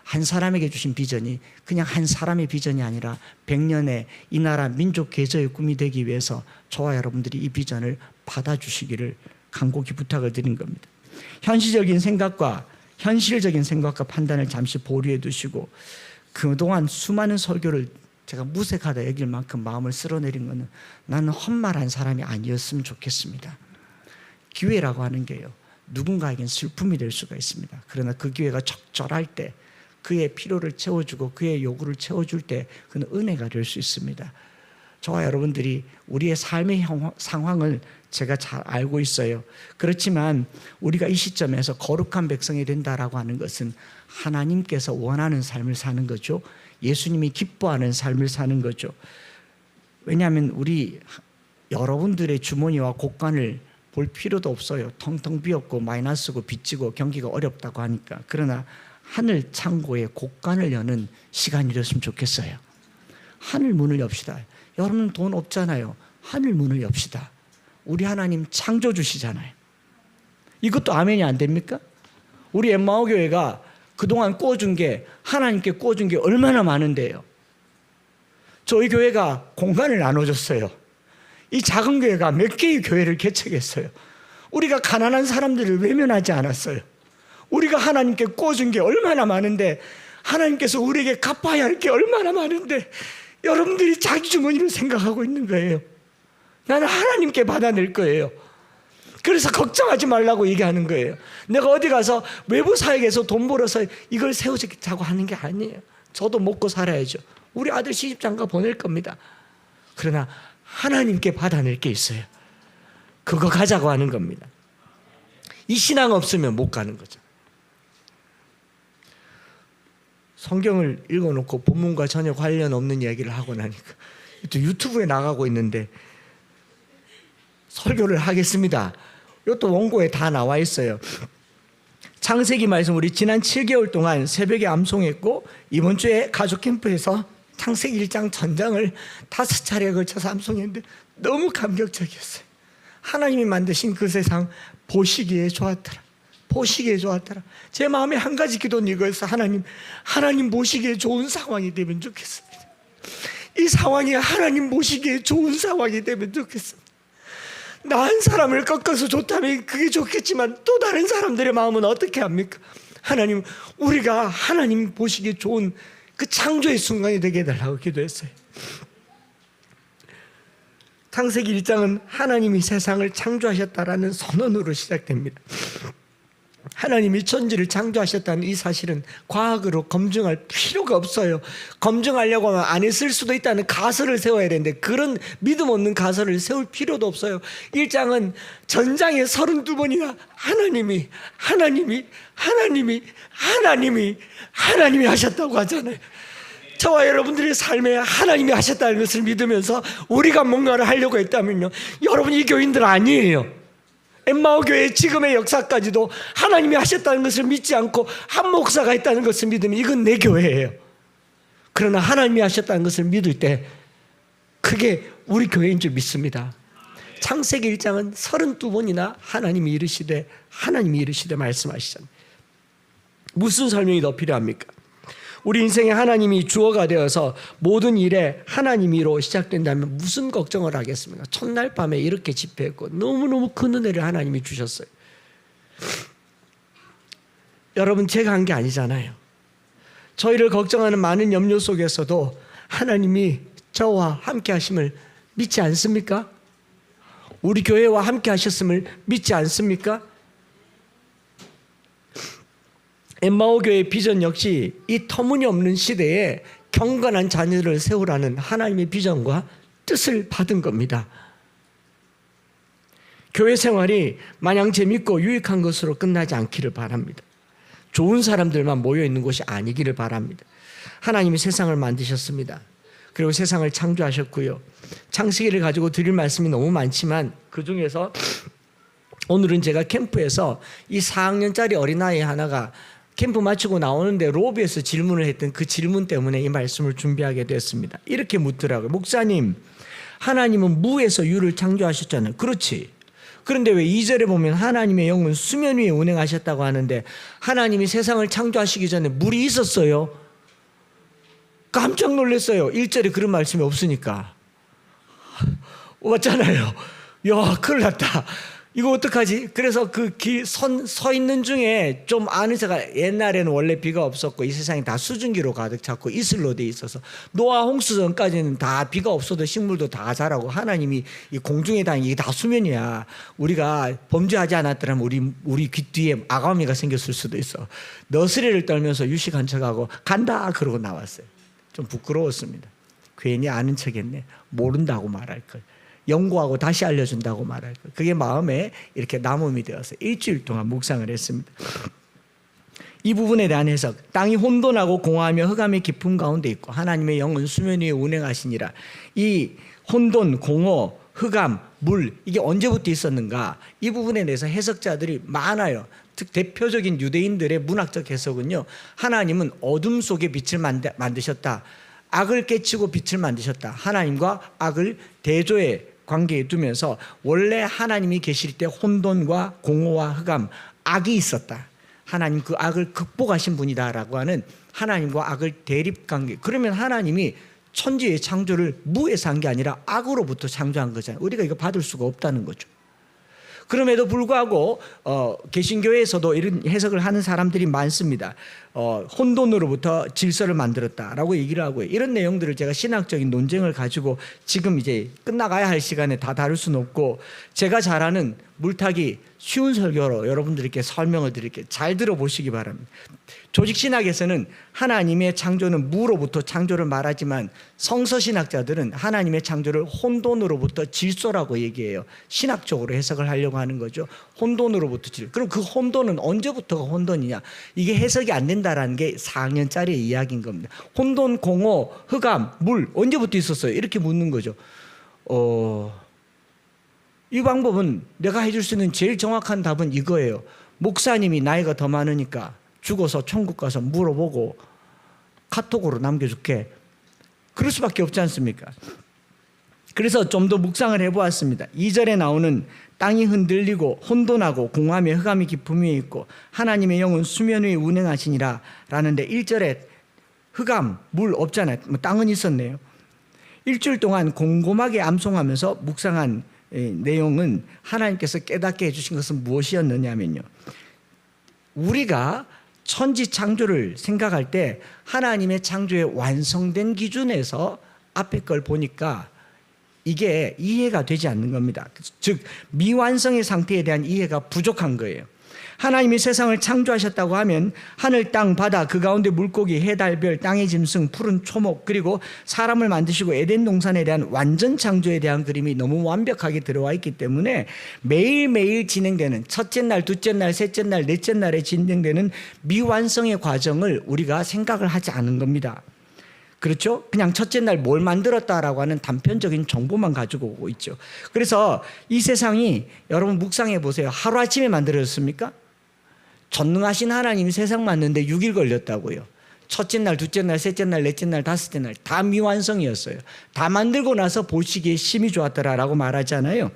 한 사람에게 주신 비전이 그냥 한 사람의 비전이 아니라 100년의 이 나라 민족 개조의 꿈이 되기 위해서 저와 여러분들이 이 비전을 받아주시기를 간곡히 부탁을 드린 겁니다. 현실적인 생각과 판단을 잠시 보류해 두시고, 그동안 수많은 설교를 제가 무색하다 여길 만큼 마음을 쓸어내린 것은 나는 헛말한 사람이 아니었으면 좋겠습니다. 기회라고 하는 게요, 누군가에겐 슬픔이 될 수가 있습니다. 그러나 그 기회가 적절할 때 그의 필요를 채워주고 그의 요구를 채워줄 때 그는 은혜가 될 수 있습니다. 저와 여러분들이 우리의 삶의 상황을 제가 잘 알고 있어요. 그렇지만 우리가 이 시점에서 거룩한 백성이 된다라고 하는 것은 하나님께서 원하는 삶을 사는 거죠. 예수님이 기뻐하는 삶을 사는 거죠. 왜냐하면 여러분들의 주머니와 곳간을 볼 필요도 없어요. 텅텅 비었고 마이너스고 빚지고 경기가 어렵다고 하니까. 그러나 하늘 창고에 곳간을 여는 시간이 됐으면 좋겠어요. 하늘 문을 엽시다. 여러분 돈 없잖아요. 하늘 문을 엽시다. 우리 하나님 창조주시잖아요. 이것도 아멘이 안 됩니까? 우리 엠마오 교회가 그동안 꿔준 게, 하나님께 꿔준 게 얼마나 많은데요. 저희 교회가 공간을 나눠줬어요. 이 작은 교회가 몇 개의 교회를 개척했어요. 우리가 가난한 사람들을 외면하지 않았어요. 우리가 하나님께 꿔준 게 얼마나 많은데, 하나님께서 우리에게 갚아야 할 게 얼마나 많은데 여러분들이 자기 주머니를 생각하고 있는 거예요. 나는 하나님께 받아낼 거예요. 그래서 걱정하지 말라고 얘기하는 거예요. 내가 어디 가서 외부 사역에서 돈 벌어서 이걸 세우자고 하는 게 아니에요. 저도 먹고 살아야죠. 우리 아들 시집장가 보낼 겁니다. 그러나 하나님께 받아낼 게 있어요. 그거 가자고 하는 겁니다. 이 신앙 없으면 못 가는 거죠. 성경을 읽어놓고 본문과 전혀 관련 없는 이야기를 하고 나니까 또 유튜브에 나가고 있는데 설교를 하겠습니다. 이것도 원고에 다 나와 있어요. 창세기 말씀 우리 지난 7개월 동안 새벽에 암송했고 이번 주에 가족 캠프에서 창세기 1장 전장을 5차례에 걸쳐서 암송했는데 너무 감격적이었어요. 하나님이 만드신 그 세상 보시기에 좋았더라. 보시기에 좋았더라. 제 마음에 한 가지 기도는 이거였어. 하나님 보시기에 좋은 상황이 되면 좋겠습니다. 이 상황이 하나님 보시기에 좋은 상황이 되면 좋겠습니다. 나 한 사람을 꺾어서 좋다면 그게 좋겠지만 또 다른 사람들의 마음은 어떻게 합니까? 하나님, 우리가 하나님 보시기에 좋은 그 창조의 순간이 되게 해달라고 기도했어요. 창세기 1장은 하나님이 세상을 창조하셨다라는 선언으로 시작됩니다. 하나님이 천지를 창조하셨다는 이 사실은 과학으로 검증할 필요가 없어요. 검증하려고 하면 안 했을 수도 있다는 가설을 세워야 되는데 그런 믿음 없는 가설을 세울 필요도 없어요. 1장은 전장에 32번이나 하나님이 하셨다고 하잖아요. 저와 여러분들의 삶에 하나님이 하셨다는 것을 믿으면서 우리가 뭔가를 하려고 했다면요, 여러분 이 교인들 아니에요. 엠마오 교회의 지금의 역사까지도 하나님이 하셨다는 것을 믿지 않고 한 목사가 했다는 것을 믿으면 이건 내 교회예요. 그러나 하나님이 하셨다는 것을 믿을 때 그게 우리 교회인 줄 믿습니다. 창세기 1장은 32번이나 하나님이 이르시되 말씀하시잖아요. 무슨 설명이 더 필요합니까? 우리 인생에 하나님이 주어가 되어서 모든 일에 하나님이로 시작된다면 무슨 걱정을 하겠습니까? 첫날 밤에 이렇게 집회했고 너무너무 큰 은혜를 하나님이 주셨어요. 여러분, 제가 한 게 아니잖아요. 저희를 걱정하는 많은 염려 속에서도 하나님이 저와 함께 하심을 믿지 않습니까? 우리 교회와 함께 하셨음을 믿지 않습니까? 엠마오 교회의 비전 역시 이 터무니없는 시대에 경건한 자녀를 세우라는 하나님의 비전과 뜻을 받은 겁니다. 교회 생활이 마냥 재밌고 유익한 것으로 끝나지 않기를 바랍니다. 좋은 사람들만 모여있는 곳이 아니기를 바랍니다. 하나님이 세상을 만드셨습니다. 그리고 세상을 창조하셨고요. 창세기를 가지고 드릴 말씀이 너무 많지만 그 중에서 오늘은 제가 캠프에서 이 4학년짜리 어린아이 하나가 캠프 마치고 나오는데 로비에서 질문을 했던 그 질문 때문에 이 말씀을 준비하게 됐습니다. 이렇게 묻더라고요. 목사님, 하나님은 무에서 유를 창조하셨잖아요. 그렇지. 그런데 왜 2절에 보면 하나님의 영은 수면 위에 운행하셨다고 하는데 하나님이 세상을 창조하시기 전에 물이 있었어요? 깜짝 놀랐어요. 1절에 그런 말씀이 없으니까. 왔잖아요. 야, 큰일 났다. 이거 어떡하지? 그래서 그 길 서 있는 중에 좀 아는 새가 옛날에는 원래 비가 없었고 이 세상이 다 수증기로 가득 찼고 이슬로 돼 있어서 노아 홍수 전까지는 다 비가 없어도 식물도 다 자라고 하나님이 이 공중에 다니는 이게 다 수면이야. 우리가 범죄하지 않았더라면 우리 귀 뒤에 아가미가 생겼을 수도 있어. 너스레를 떨면서 유식한 척하고 간다 그러고 나왔어요. 좀 부끄러웠습니다. 괜히 아는 척했네. 모른다고 말할 걸. 연구하고 다시 알려준다고 말할 거. 그게 마음에 이렇게 남음이 되어서 일주일 동안 묵상을 했습니다. 이 부분에 대한 해석. 땅이 혼돈하고 공허하며 흑암의 깊음 가운데 있고 하나님의 영은 수면 위에 운행하시니라. 이 혼돈, 공허, 흑암, 물 이게 언제부터 있었는가? 이 부분에 대해서 해석자들이 많아요. 즉 대표적인 유대인들의 문학적 해석은요, 하나님은 어둠 속에 빛을 만드셨다. 악을 깨치고 빛을 만드셨다. 하나님과 악을 대조의 관계에 두면서 원래 하나님이 계실 때 혼돈과 공허와 흑암, 악이 있었다. 하나님 그 악을 극복하신 분이다라고 하는 하나님과 악을 대립관계. 그러면 하나님이 천지의 창조를 무에서 한 게 아니라 악으로부터 창조한 거잖아요. 우리가 이거 받을 수가 없다는 거죠. 그럼에도 불구하고 개신교에서도 이런 해석을 하는 사람들이 많습니다. 혼돈으로부터 질서를 만들었다라고 얘기를 하고요. 이런 내용들을 제가 신학적인 논쟁을 가지고 지금 이제 끝나가야 할 시간에 다 다룰 수는 없고, 제가 잘 아는 물타기 쉬운 설교로 여러분들께 설명을 드릴게요. 잘 들어보시기 바랍니다. 조직신학에서는 하나님의 창조는 무로부터 창조를 말하지만, 성서신학자들은 하나님의 창조를 혼돈으로부터 질서라고 얘기해요. 신학적으로 해석을 하려고 하는 거죠. 혼돈으로부터 질서. 그럼 그 혼돈은 언제부터가 혼돈이냐? 이게 해석이 안 된다라는 게 4학년짜리 이야기인 겁니다. 혼돈, 공허, 흑암, 물 언제부터 있었어요? 이렇게 묻는 거죠. 이 방법은 내가 해줄 수 있는 제일 정확한 답은 이거예요. 목사님이 나이가 더 많으니까 죽어서 천국 가서 물어보고 카톡으로 남겨줄게. 그럴 수밖에 없지 않습니까? 그래서 좀 더 묵상을 해보았습니다. 2절에 나오는 땅이 흔들리고 혼돈하고 공허함에 흑암이 깊음 위에 있고 하나님의 영은 수면 위에 운행하시니라 라는데, 1절에 흑암, 물 없잖아요. 땅은 있었네요. 일주일 동안 곰곰하게 암송하면서 묵상한 내용은, 하나님께서 깨닫게 해주신 것은 무엇이었느냐면요, 우리가 천지 창조를 생각할 때 하나님의 창조의 완성된 기준에서 앞에 걸 보니까 이게 이해가 되지 않는 겁니다. 즉 미완성의 상태에 대한 이해가 부족한 거예요. 하나님이 세상을 창조하셨다고 하면 하늘, 땅, 바다, 그 가운데 물고기, 해, 달, 별, 땅의 짐승, 푸른 초목, 그리고 사람을 만드시고 에덴 동산에 대한 완전 창조에 대한 그림이 너무 완벽하게 들어와 있기 때문에 매일매일 진행되는 첫째 날, 둘째 날, 셋째 날, 넷째 날에 진행되는 미완성의 과정을 우리가 생각을 하지 않은 겁니다. 그렇죠? 그냥 첫째 날 뭘 만들었다라고 하는 단편적인 정보만 가지고 오고 있죠. 그래서 이 세상이, 여러분 묵상해 보세요. 하루아침에 만들어졌습니까? 전능하신 하나님이 세상 만드는데 6일 걸렸다고요. 첫째 날, 둘째 날, 셋째 날, 넷째 날, 다섯째 날 다 미완성이었어요. 다 만들고 나서 보시기에 심히 좋았더라라고 말하잖아요.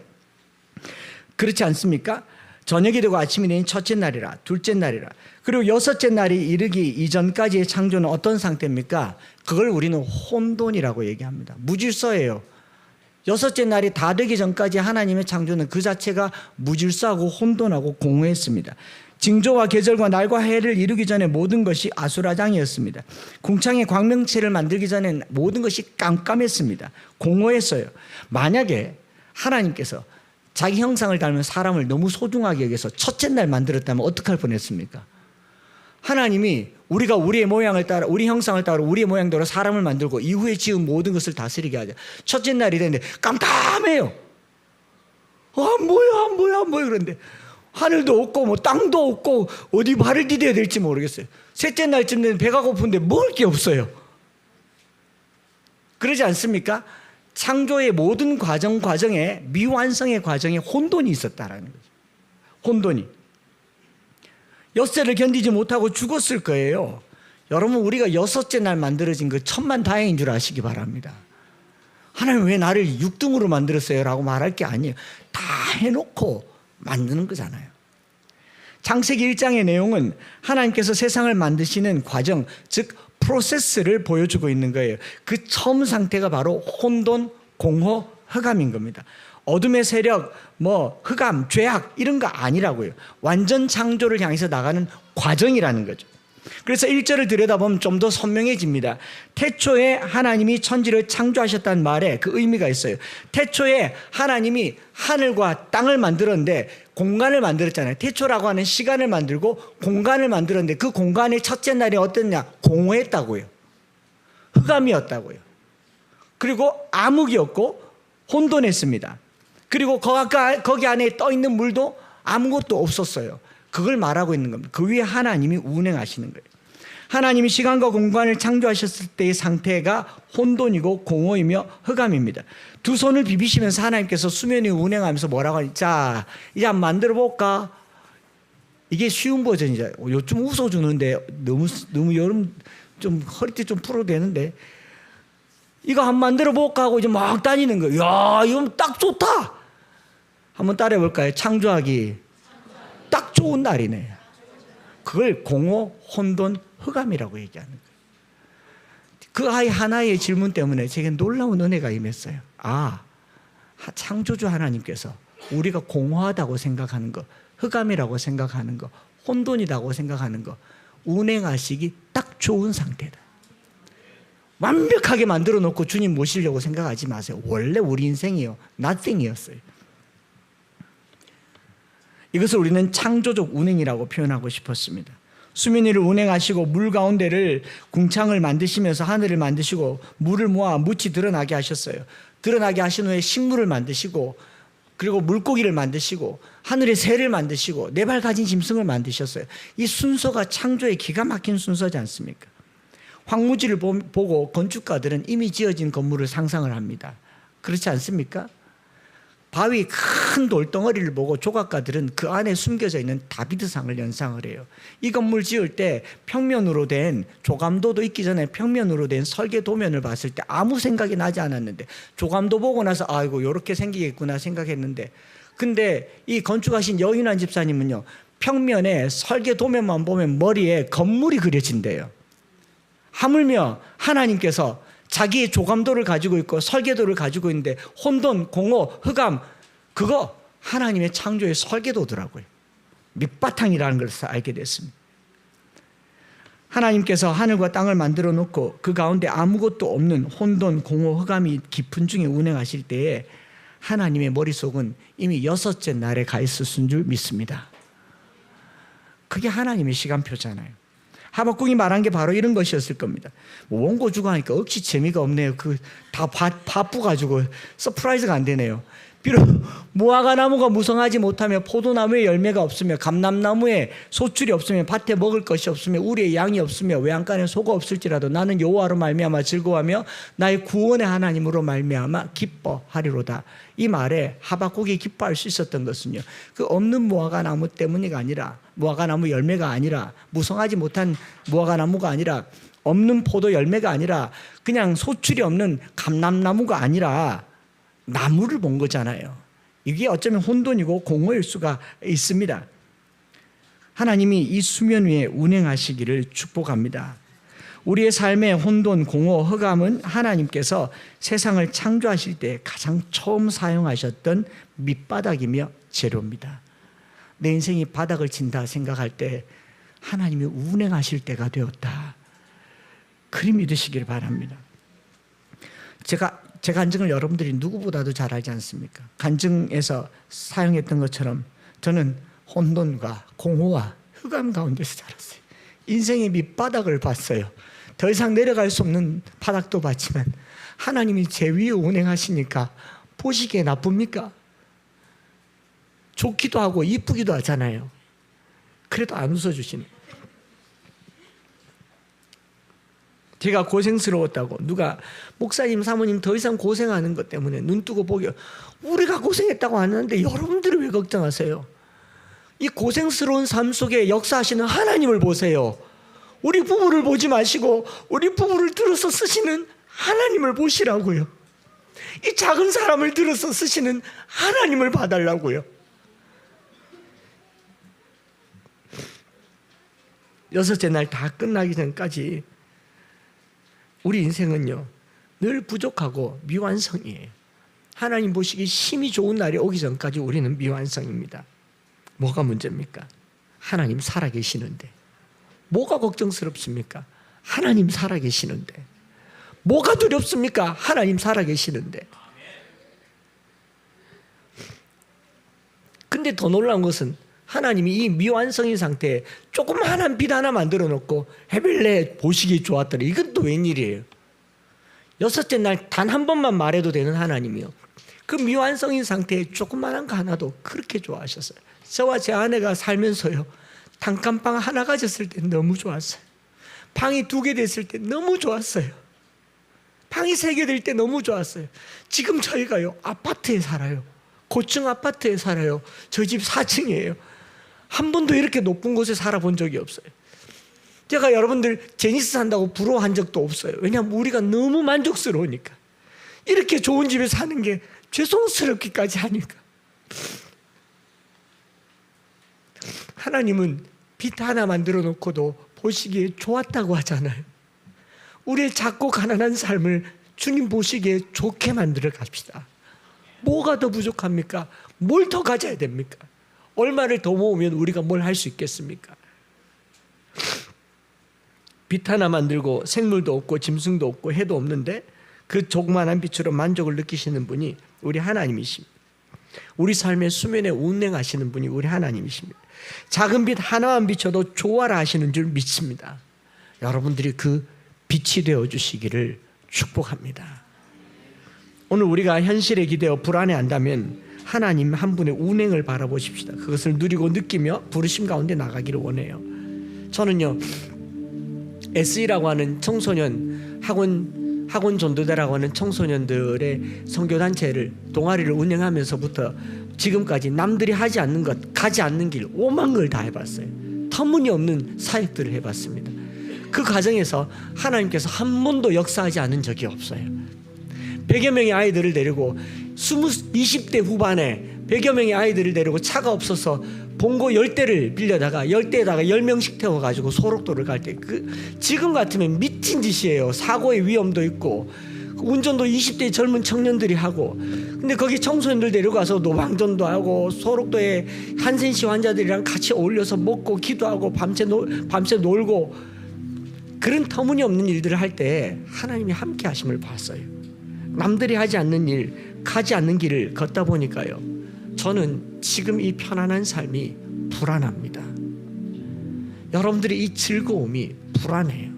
그렇지 않습니까? 저녁이 되고 아침이 되니 첫째 날이라, 둘째 날이라. 그리고 여섯째 날이 이르기 이전까지의 창조는 어떤 상태입니까? 그걸 우리는 혼돈이라고 얘기합니다. 무질서예요. 여섯째 날이 다 되기 전까지 하나님의 창조는 그 자체가 무질서하고 혼돈하고 공허했습니다. 징조와 계절과 날과 해를 이루기 전에 모든 것이 아수라장이었습니다. 궁창의 광명체를 만들기 전엔 모든 것이 깜깜했습니다. 공허했어요. 만약에 하나님께서 자기 형상을 닮은 사람을 너무 소중하게 여겨서 첫째 날 만들었다면 어떡할 뻔했습니까? 하나님이 우리가 우리의 모양을 따라, 우리 형상을 따라 우리의 모양대로 사람을 만들고 이후에 지은 모든 것을 다스리게 하자. 첫째 날이 됐는데 깜깜해요. 안 보여 그런데 하늘도 없고 뭐 땅도 없고 어디 발을 디뎌야 될지 모르겠어요. 셋째 날쯤 되면 배가 고픈데 먹을 게 없어요. 그러지 않습니까? 창조의 모든 과정에, 미완성의 과정에 혼돈이 있었다라는 거죠. 혼돈이. 엿새를 견디지 못하고 죽었을 거예요. 여러분, 우리가 여섯째 날 만들어진 그 천만다행인 줄 아시기 바랍니다. 하나님 왜 나를 6등으로 만들었어요? 라고 말할 게 아니에요. 다 해놓고 만드는 거잖아요. 창세기 1장의 내용은 하나님께서 세상을 만드시는 과정, 즉 프로세스를 보여주고 있는 거예요. 그 처음 상태가 바로 혼돈, 공허, 흑암인 겁니다. 어둠의 세력, 흑암, 죄악 이런 거 아니라고요. 완전 창조를 향해서 나가는 과정이라는 거죠. 그래서 1절을 들여다보면 좀 더 선명해집니다. 태초에 하나님이 천지를 창조하셨다는 말에 그 의미가 있어요. 태초에 하나님이 하늘과 땅을 만들었는데 공간을 만들었잖아요. 태초라고 하는 시간을 만들고 공간을 만들었는데 그 공간의 첫째 날이 어땠냐? 공허했다고요. 흑암이었다고요. 그리고 암흑이었고 혼돈했습니다. 그리고 거기 안에 떠있는 물도 아무것도 없었어요. 그걸 말하고 있는 겁니다. 그 위에 하나님이 운행하시는 거예요. 하나님이 시간과 공간을 창조하셨을 때의 상태가 혼돈이고 공허이며 흑암입니다. 두 손을 비비시면서 하나님께서 수면 위에 운행하면서 뭐라고 하니? 자, 이제 한번 만들어 볼까? 이게 쉬운 버전이죠. 요즘 웃어주는데 너무 여름 좀 허리띠 좀 풀어도 되는데, 이거 한번 만들어 볼까 하고 이제 막 다니는 거예요. 야, 이건 딱 좋다. 한번 따라해 볼까요? 창조하기 딱 좋은 날이네. 그걸 공허, 혼돈, 흑암이라고 얘기하는 거예요. 그 아이 하나의 질문 때문에 제게 놀라운 은혜가 임했어요. 창조주 하나님께서 우리가 공허하다고 생각하는 거, 흑암이라고 생각하는 거, 혼돈이라고 생각하는 거 운행하시기 딱 좋은 상태다. 완벽하게 만들어 놓고 주님 모시려고 생각하지 마세요. 원래 우리 인생이요, nothing이었어요. 이것을 우리는 창조적 운행이라고 표현하고 싶었습니다. 수면 위를 운행하시고 물 가운데를 궁창을 만드시면서 하늘을 만드시고 물을 모아 묻히 드러나게 하셨어요. 드러나게 하신 후에 식물을 만드시고 그리고 물고기를 만드시고 하늘의 새를 만드시고 네 발 가진 짐승을 만드셨어요. 이 순서가 창조의 기가 막힌 순서지 않습니까? 황무지를 보고 건축가들은 이미 지어진 건물을 상상을 합니다. 그렇지 않습니까? 바위 큰 돌덩어리를 보고 조각가들은 그 안에 숨겨져 있는 다비드상을 연상을 해요. 이 건물 지을 때 평면으로 된 조감도도 있기 전에 평면으로 된 설계 도면을 봤을 때 아무 생각이 나지 않았는데 조감도 보고 나서 아이고 이렇게 생기겠구나 생각했는데, 근데 이 건축하신 여인환 집사님은요, 평면에 설계 도면만 보면 머리에 건물이 그려진대요. 하물며 하나님께서 자기의 조감도를 가지고 있고 설계도를 가지고 있는데 혼돈, 공허, 흑암, 그거 하나님의 창조의 설계도더라고요. 밑바탕이라는 것을 알게 됐습니다. 하나님께서 하늘과 땅을 만들어 놓고 그 가운데 아무것도 없는 혼돈, 공허, 흑암이 깊은 중에 운행하실 때에 하나님의 머릿속은 이미 6째 날에 가 있었은 줄 믿습니다. 그게 하나님의 시간표잖아요. 하박국이 말한 게 바로 이런 것이었을 겁니다. 원고 주고 하니까 억지 재미가 없네요. 다 바쁘가지고 서프라이즈가 안 되네요. 비록 무화과 나무가 무성하지 못하며 포도나무에 열매가 없으며 감람나무에 소출이 없으며 밭에 먹을 것이 없으며 우리의 양이 없으며 외양간에 소가 없을지라도 나는 여호와로 말미암아 즐거워하며 나의 구원의 하나님으로 말미암아 기뻐하리로다. 이 말에 하박국이 기뻐할 수 있었던 것은요, 그 없는 무화과 나무 때문이가 아니라, 무화과 나무 열매가 아니라, 무성하지 못한 무화과 나무가 아니라, 없는 포도 열매가 아니라, 그냥 소출이 없는 감람나무가 아니라 나무를 본 거잖아요. 이게 어쩌면 혼돈이고 공허일 수가 있습니다. 하나님이 이 수면 위에 운행하시기를 축복합니다. 우리의 삶의 혼돈, 공허, 흑암은 하나님께서 세상을 창조하실 때 가장 처음 사용하셨던 밑바닥이며 재료입니다. 내 인생이 바닥을 친다 생각할 때 하나님이 운행하실 때가 되었다. 그리 믿으시길 바랍니다. 제 간증을 여러분들이 누구보다도 잘 알지 않습니까? 간증에서 사용했던 것처럼 저는 혼돈과 공허와 흑암 가운데서 자랐어요. 인생의 밑바닥을 봤어요. 더 이상 내려갈 수 없는 바닥도 봤지만 하나님이 제 위에 운행하시니까 보시기에 나쁩니까? 좋기도 하고 이쁘기도 하잖아요. 그래도 안 웃어주시네. 제가 고생스러웠다고 누가 목사님, 사모님 더 이상 고생하는 것 때문에 눈 뜨고 보기, 우리가 고생했다고 하는데 여러분들이 왜 걱정하세요? 이 고생스러운 삶 속에 역사하시는 하나님을 보세요. 우리 부부를 보지 마시고 우리 부부를 들어서 쓰시는 하나님을 보시라고요. 이 작은 사람을 들어서 쓰시는 하나님을 봐달라고요. 6째 날 다 끝나기 전까지 우리 인생은요, 늘 부족하고 미완성이에요. 하나님 보시기 힘이 좋은 날이 오기 전까지 우리는 미완성입니다. 뭐가 문제입니까? 하나님 살아계시는데. 뭐가 걱정스럽습니까? 하나님 살아계시는데. 뭐가 두렵습니까? 하나님 살아계시는데. 근데 더 놀라운 것은 하나님이 이 미완성인 상태에 조그마한 빛 하나 만들어 놓고 해빌레 보시기 좋았더니 이건 또 웬일이에요? 6째 날 단 한 번만 말해도 되는 하나님이요, 그 미완성인 상태에 조그마한 거 하나도 그렇게 좋아하셨어요. 저와 제 아내가 살면서요, 단칸방 하나 가졌을 때 너무 좋았어요. 방이 2개 됐을 때 너무 좋았어요. 방이 3개 될 때 너무 좋았어요. 지금 저희가요, 아파트에 살아요. 고층 아파트에 살아요. 저희 집 4층이에요. 한 번도 이렇게 높은 곳에 살아본 적이 없어요. 제가 여러분들 제니스 산다고 부러워한 적도 없어요. 왜냐하면 우리가 너무 만족스러우니까. 이렇게 좋은 집에 사는 게 죄송스럽기까지 하니까. 하나님은 빛 하나 만들어 놓고도 보시기에 좋았다고 하잖아요. 우리의 작고 가난한 삶을 주님 보시기에 좋게 만들어 갑시다. 뭐가 더 부족합니까? 뭘 더 가져야 됩니까? 얼마를 더 모으면 우리가 뭘 할 수 있겠습니까? 빛 하나만 들고 생물도 없고 짐승도 없고 해도 없는데 그 조그만한 빛으로 만족을 느끼시는 분이 우리 하나님이십니다. 우리 삶의 수면에 운행하시는 분이 우리 하나님이십니다. 작은 빛 하나만 비춰도 조화라 하시는 줄 믿습니다. 여러분들이 그 빛이 되어주시기를 축복합니다. 오늘 우리가 현실에 기대어 불안해한다면 하나님 한 분의 운행을 바라보십시다. 그것을 누리고 느끼며 부르심 가운데 나가기를 원해요. 저는요, SE라고 하는 청소년 학원 전도대라고 하는 청소년들의 선교단체를 동아리를 운영하면서부터 지금까지 남들이 하지 않는 것, 가지 않는 길, 오만 걸 다 해봤어요. 터무니없는 사역들을 해봤습니다. 그 과정에서 하나님께서 한 번도 역사하지 않은 적이 없어요. 100여 명의 아이들을 데리고 20대 후반에 100여 명의 아이들을 데리고 차가 없어서 봉고 10대를 빌려다가 10대에다가 10명씩 태워가지고 소록도를 갈 때 지금 같으면 미친 짓이에요. 사고의 위험도 있고 운전도 20대 젊은 청년들이 하고, 근데 거기 청소년들 데려가서 노방전도 하고 소록도에 한센시 환자들이랑 같이 어울려서 먹고 기도하고 밤새 놀고 그런 터무니없는 일들을 할 때 하나님이 함께 하심을 봤어요. 남들이 하지 않는 일, 가지 않는 길을 걷다 보니까요, 저는 지금 이 편안한 삶이 불안합니다. 여러분들이 이 즐거움이 불안해요.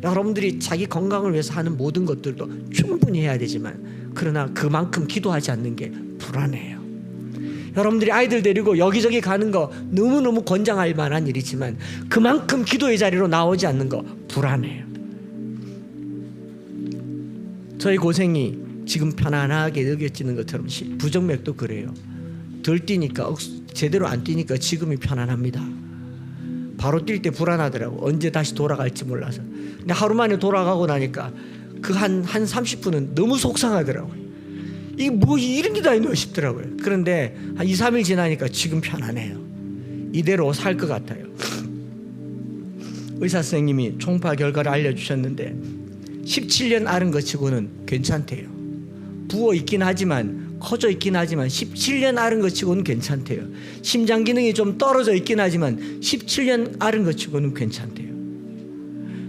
여러분들이 자기 건강을 위해서 하는 모든 것들도 충분히 해야 되지만 그러나 그만큼 기도하지 않는 게 불안해요. 여러분들이 아이들 데리고 여기저기 가는 거 너무너무 권장할 만한 일이지만 그만큼 기도의 자리로 나오지 않는 거 불안해요. 저희 고생이 지금 편안하게 느껴지는 것처럼 부정맥도 그래요. 덜 뛰니까 제대로 안 뛰니까 지금이 편안합니다. 바로 뛸 때 불안하더라고. 언제 다시 돌아갈지 몰라서. 근데 하루 만에 돌아가고 나니까 그 한 30분은 너무 속상하더라고요. 이게 뭐 이런 게 다 있나 싶더라고요. 그런데 한 2, 3일 지나니까 지금 편안해요. 이대로 살 것 같아요. 의사 선생님이 총파 결과를 알려주셨는데 17년 앓은 것 치고는 괜찮대요. 부어 있긴 하지만 커져 있긴 하지만 17년 앓은 것 치고는 괜찮대요. 심장 기능이 좀 떨어져 있긴 하지만 17년 앓은 것 치고는 괜찮대요.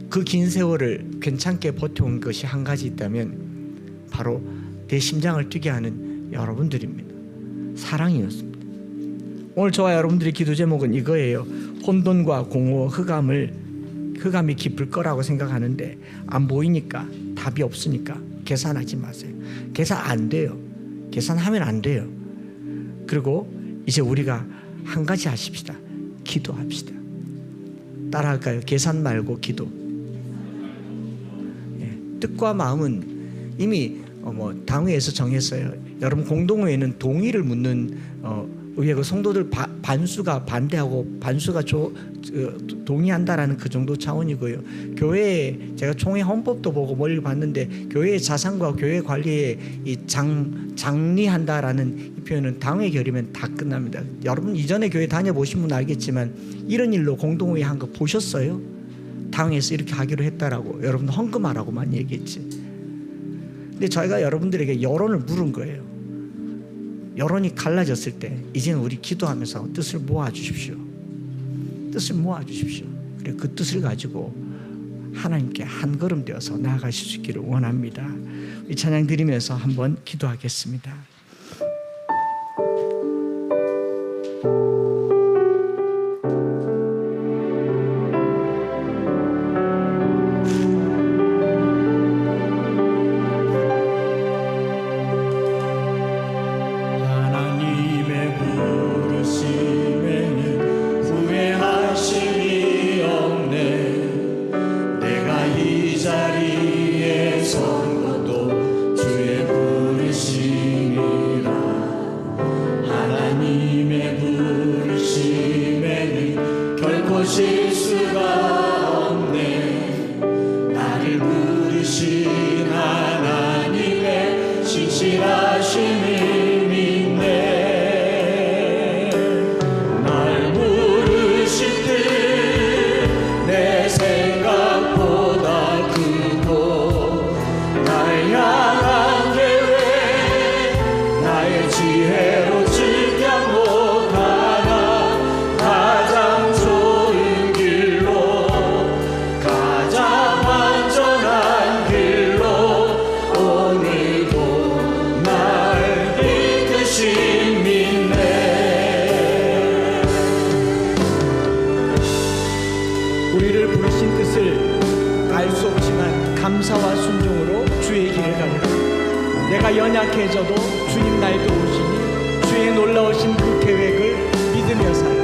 그 긴 세월을 괜찮게 버텨온 것이 한 가지 있다면 바로 내 심장을 뛰게 하는 여러분들입니다. 사랑이었습니다. 오늘 저와 여러분들의 기도 제목은 이거예요. 혼돈과 공허, 흑암이 깊을 거라고 생각하는데 안 보이니까, 답이 없으니까 계산하지 마세요. 계산 안 돼요. 계산하면 안 돼요. 그리고 이제 우리가 한 가지 하십시다. 기도합시다. 따라할까요? 계산 말고 기도. 뜻과 마음은 이미 당회에서 정했어요. 여러분 공동회에는 동의를 묻는 의회 그 성도들 반수가 반대하고 반수가 동의한다라는 그 정도 차원이고요. 교회에 제가 총회 헌법도 보고 멀리 봤는데 교회의 자산과 교회 관리에 이 장리한다라는 이 표현은 당회 결의면 다 끝납니다. 여러분 이전에 교회 다녀보신 분 알겠지만 이런 일로 공동회의 한 거 보셨어요? 당회에서 이렇게 하기로 했다라고 여러분 헌금하라고만 얘기했지. 근데 저희가 여러분들에게 여론을 물은 거예요. 여론이 갈라졌을 때 이제는 우리 기도하면서 뜻을 모아주십시오. 뜻을 모아주십시오. 그래 그 뜻을 가지고 하나님께 한 걸음 되어서 나아가실 수 있기를 원합니다. 이 찬양 드리면서 한번 기도하겠습니다. 감사와 순종으로 주의 길을 가리라. 내가 연약해져도 주님 날 도우시니 주의 놀라우신 그 계획을 믿으며 살라.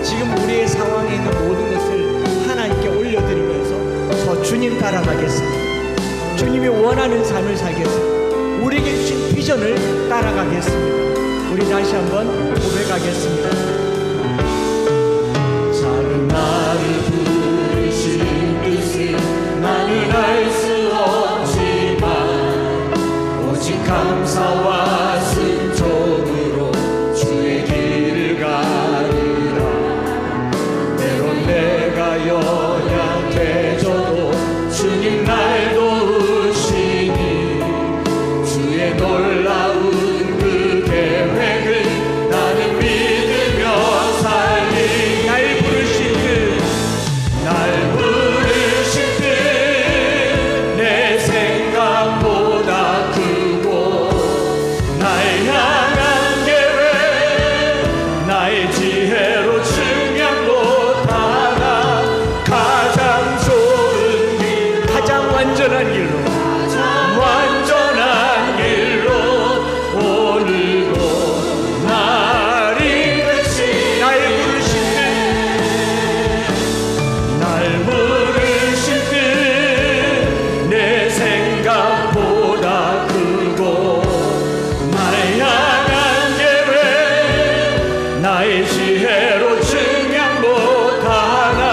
지금 우리의 상황에 있는 모든 것을 하나님께 올려드리면서 저 주님 따라가겠습니다. 주님이 원하는 삶을 살겠습니다. 우리에게 주신 비전을 따라가겠습니다. 우리 다시 한번 고백하겠습니다. 작은 나를 부르신 뜻을 나는 알 수 없지만 오직 감사와 순종으로 주의 길을 가리라. 때론 내가 연약해져도 주님 날 도우시니 주의 놀라운 그 계획을 나는 믿으며 살리. 날 부르신 듯 내 생각보다 크고 날 향한 계획 나의 지혜로 증명 못하나 가장 좋은 길, 가장 완전한 길로 오늘도 날 이끄시. 날 부르신 듯 내 생각보다 크고 날 향한 계획 나의 지혜로 증명 못하나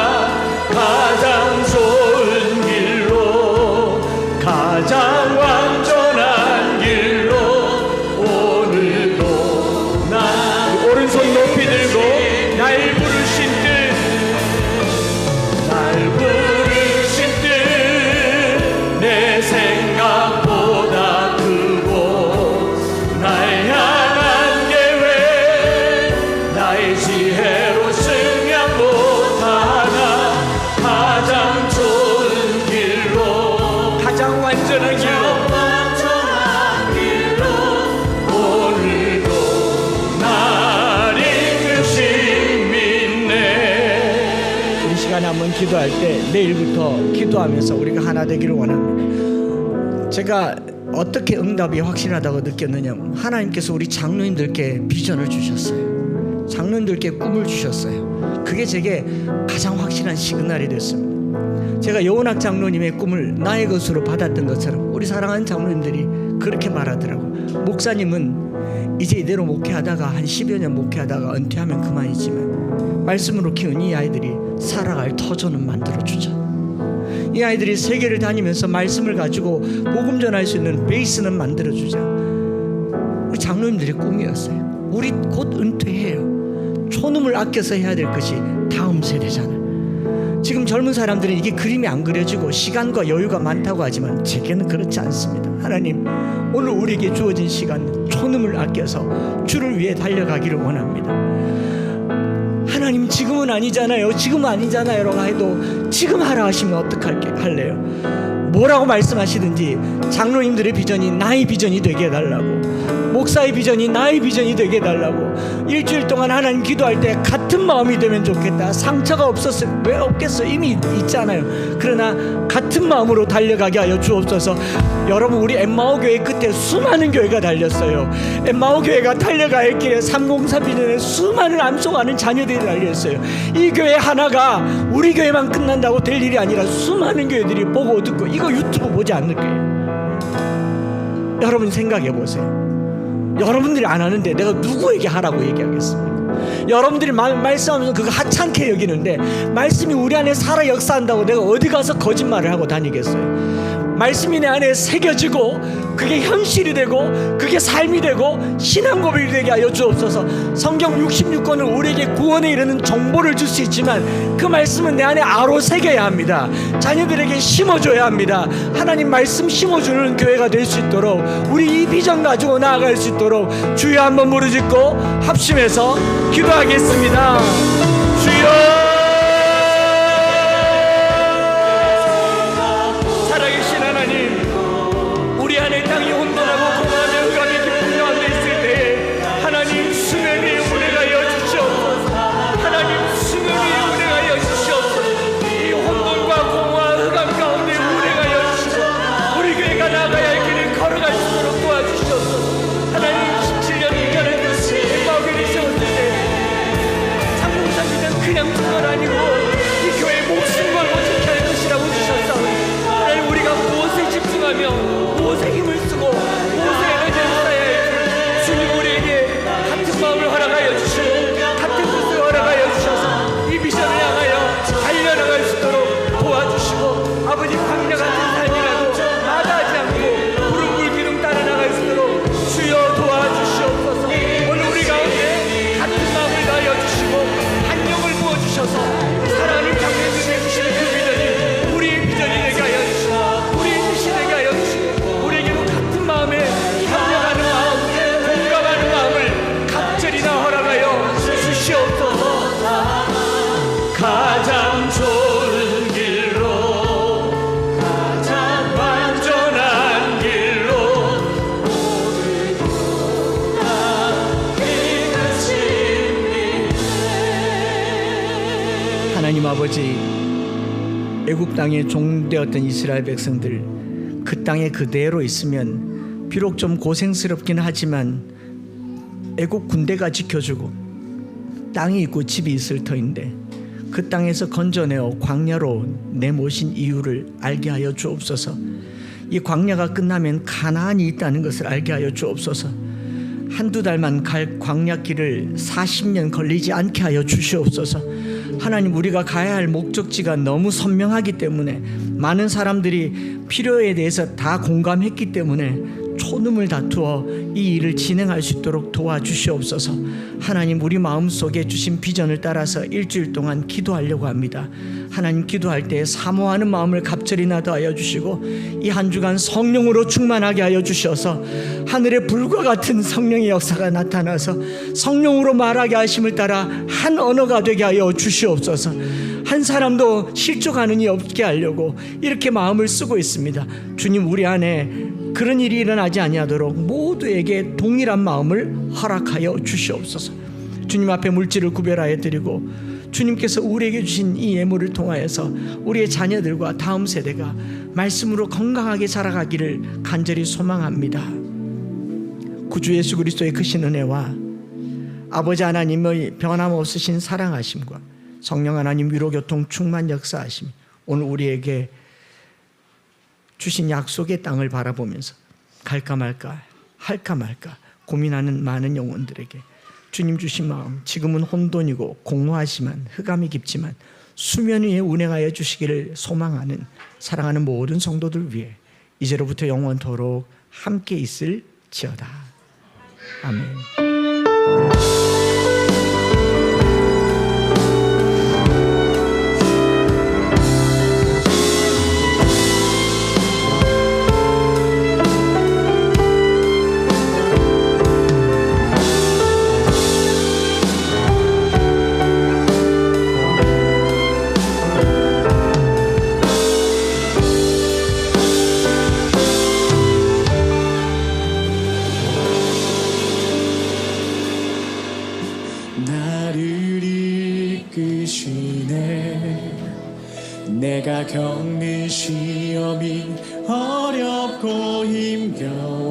가장 좋은 길로 가장 완전한 길로 오늘도 나. 오른손 높이 들고 날 부르신 듯 내 생각보다 크고 날 향한 계획 나의 지혜로 증명 못하나 가장 좋은 길로 가장 완전한 길로 오늘도 날 이끄신 믿네. 이 시간에 한번 기도할 때 내일부터 기도하면서 우리가 하나 되기를 원합니다. 제가 어떻게 응답이 확실하다고 느꼈느냐, 하나님께서 우리 장로님들께 비전을 주셨어요. 장로님들께 꿈을 주셨어요. 그게 제게 가장 확실한 시그널이 됐습니다. 제가 여운학 장로님의 꿈을 나의 것으로 받았던 것처럼 우리 사랑하는 장로님들이 그렇게 말하더라고요. 목사님은 이제 이대로 목회하다가 한 10여 년 목회하다가 은퇴하면 그만이지만 말씀으로 키운 이 아이들이 살아갈 터전은 만들어주자. 이 아이들이 세계를 다니면서 말씀을 가지고 복음 전할 수 있는 베이스는 만들어주자. 우리 장로님들의 꿈이었어요. 우리 곧 은퇴해요. 초놈을 아껴서 해야 될 것이 다음 세대잖아요. 지금 젊은 사람들은 이게 그림이 안 그려지고 시간과 여유가 많다고 하지만 제게는 그렇지 않습니다. 하나님, 오늘 우리에게 주어진 시간 초놈을 아껴서 주를 위해 달려가기를 원합니다. 하나님, 지금은 아니잖아요. 지금은 아니잖아요 라고 해도 지금 하라 하시면 어떡할래요? 뭐라고 말씀하시든지 장로님들의 비전이 나의 비전이 되게 해달라고, 목사의 비전이 나의 비전이 되게 해달라고. 일주일 동안 하나님 기도할 때 같은 마음이 되면 좋겠다. 상처가 없었어요. 왜 없겠어? 이미 있잖아요. 그러나 같은 마음으로 달려가게 하여 주옵소서. 여러분, 우리 엠마오 교회 끝에 수많은 교회가 달렸어요. 엠마오 교회가 달려갈 길에 303 비전에 수많은 암송하는 자녀들이 달렸어요. 이 교회 하나가 우리 교회만 끝난다고 될 일이 아니라 수많은 교회들이 보고 듣고 이거 유튜브 보지 않을 거예요. 여러분 생각해 보세요. 여러분들이 안 하는데 내가 누구에게 하라고 얘기하겠습니까? 여러분들이 말씀하면서 그거 하찮게 여기는데 말씀이 우리 안에 살아 역사한다고 내가 어디 가서 거짓말을 하고 다니겠어요? 말씀이 내 안에 새겨지고 그게 현실이 되고 그게 삶이 되고 신앙 고백이 되게 하여 주옵소서. 성경 66권을 우리에게 구원에 이르는 정보를 줄 수 있지만 그 말씀은 내 안에 아로 새겨야 합니다. 자녀들에게 심어줘야 합니다. 하나님 말씀 심어주는 교회가 될 수 있도록, 우리 이 비전 가지고 나아갈 수 있도록 주여 한번 부르짖고 합심해서 기도하겠습니다. 주여, 하나님 아버지, 애굽 땅에 종되었던 이스라엘 백성들, 그 땅에 그대로 있으면 비록 좀 고생스럽긴 하지만 애굽 군대가 지켜주고 땅이 있고 집이 있을 터인데 그 땅에서 건져내어 광야로 내모신 이유를 알게 하여 주옵소서. 이 광야가 끝나면 가나안이 있다는 것을 알게 하여 주옵소서. 한두 달만 갈 광야길을 40년 걸리지 않게 하여 주시옵소서. 하나님, 우리가 가야 할 목적지가 너무 선명하기 때문에, 많은 사람들이 필요에 대해서 다 공감했기 때문에 초능을 다투어 이 일을 진행할 수 있도록 도와주시옵소서. 하나님, 우리 마음속에 주신 비전을 따라서 일주일 동안 기도하려고 합니다. 하나님, 기도할 때 사모하는 마음을 갑절이 나도 하여 주시고 이 한 주간 성령으로 충만하게 하여 주셔서 하늘의 불과 같은 성령의 역사가 나타나서 성령으로 말하게 하심을 따라 한 언어가 되게 하여 주시옵소서. 한 사람도 실족하는 이 없게 하려고 이렇게 마음을 쓰고 있습니다. 주님, 우리 안에 그런 일이 일어나지 아니하도록 모두에게 동일한 마음을 허락하여 주시옵소서. 주님 앞에 물질을 구별하여 드리고 주님께서 우리에게 주신 이 예물을 통하여서 우리의 자녀들과 다음 세대가 말씀으로 건강하게 자라가기를 간절히 소망합니다. 구주 예수 그리스도의 크신 은혜와 아버지 하나님의 변함없으신 사랑하심과 성령 하나님 위로교통 충만 역사하심, 오늘 우리에게 주신 약속의 땅을 바라보면서 갈까 말까 할까 말까 고민하는 많은 영혼들에게 주님 주신 마음, 지금은 혼돈이고 공허하지만 흑암이 깊지만 수면 위에 운행하여 주시기를 소망하는 사랑하는 모든 성도들 위해 이제로부터 영원토록 함께 있을지어다. 아멘. 나를 이끄시네. 내가 겪는 시험이 어렵고 힘겨워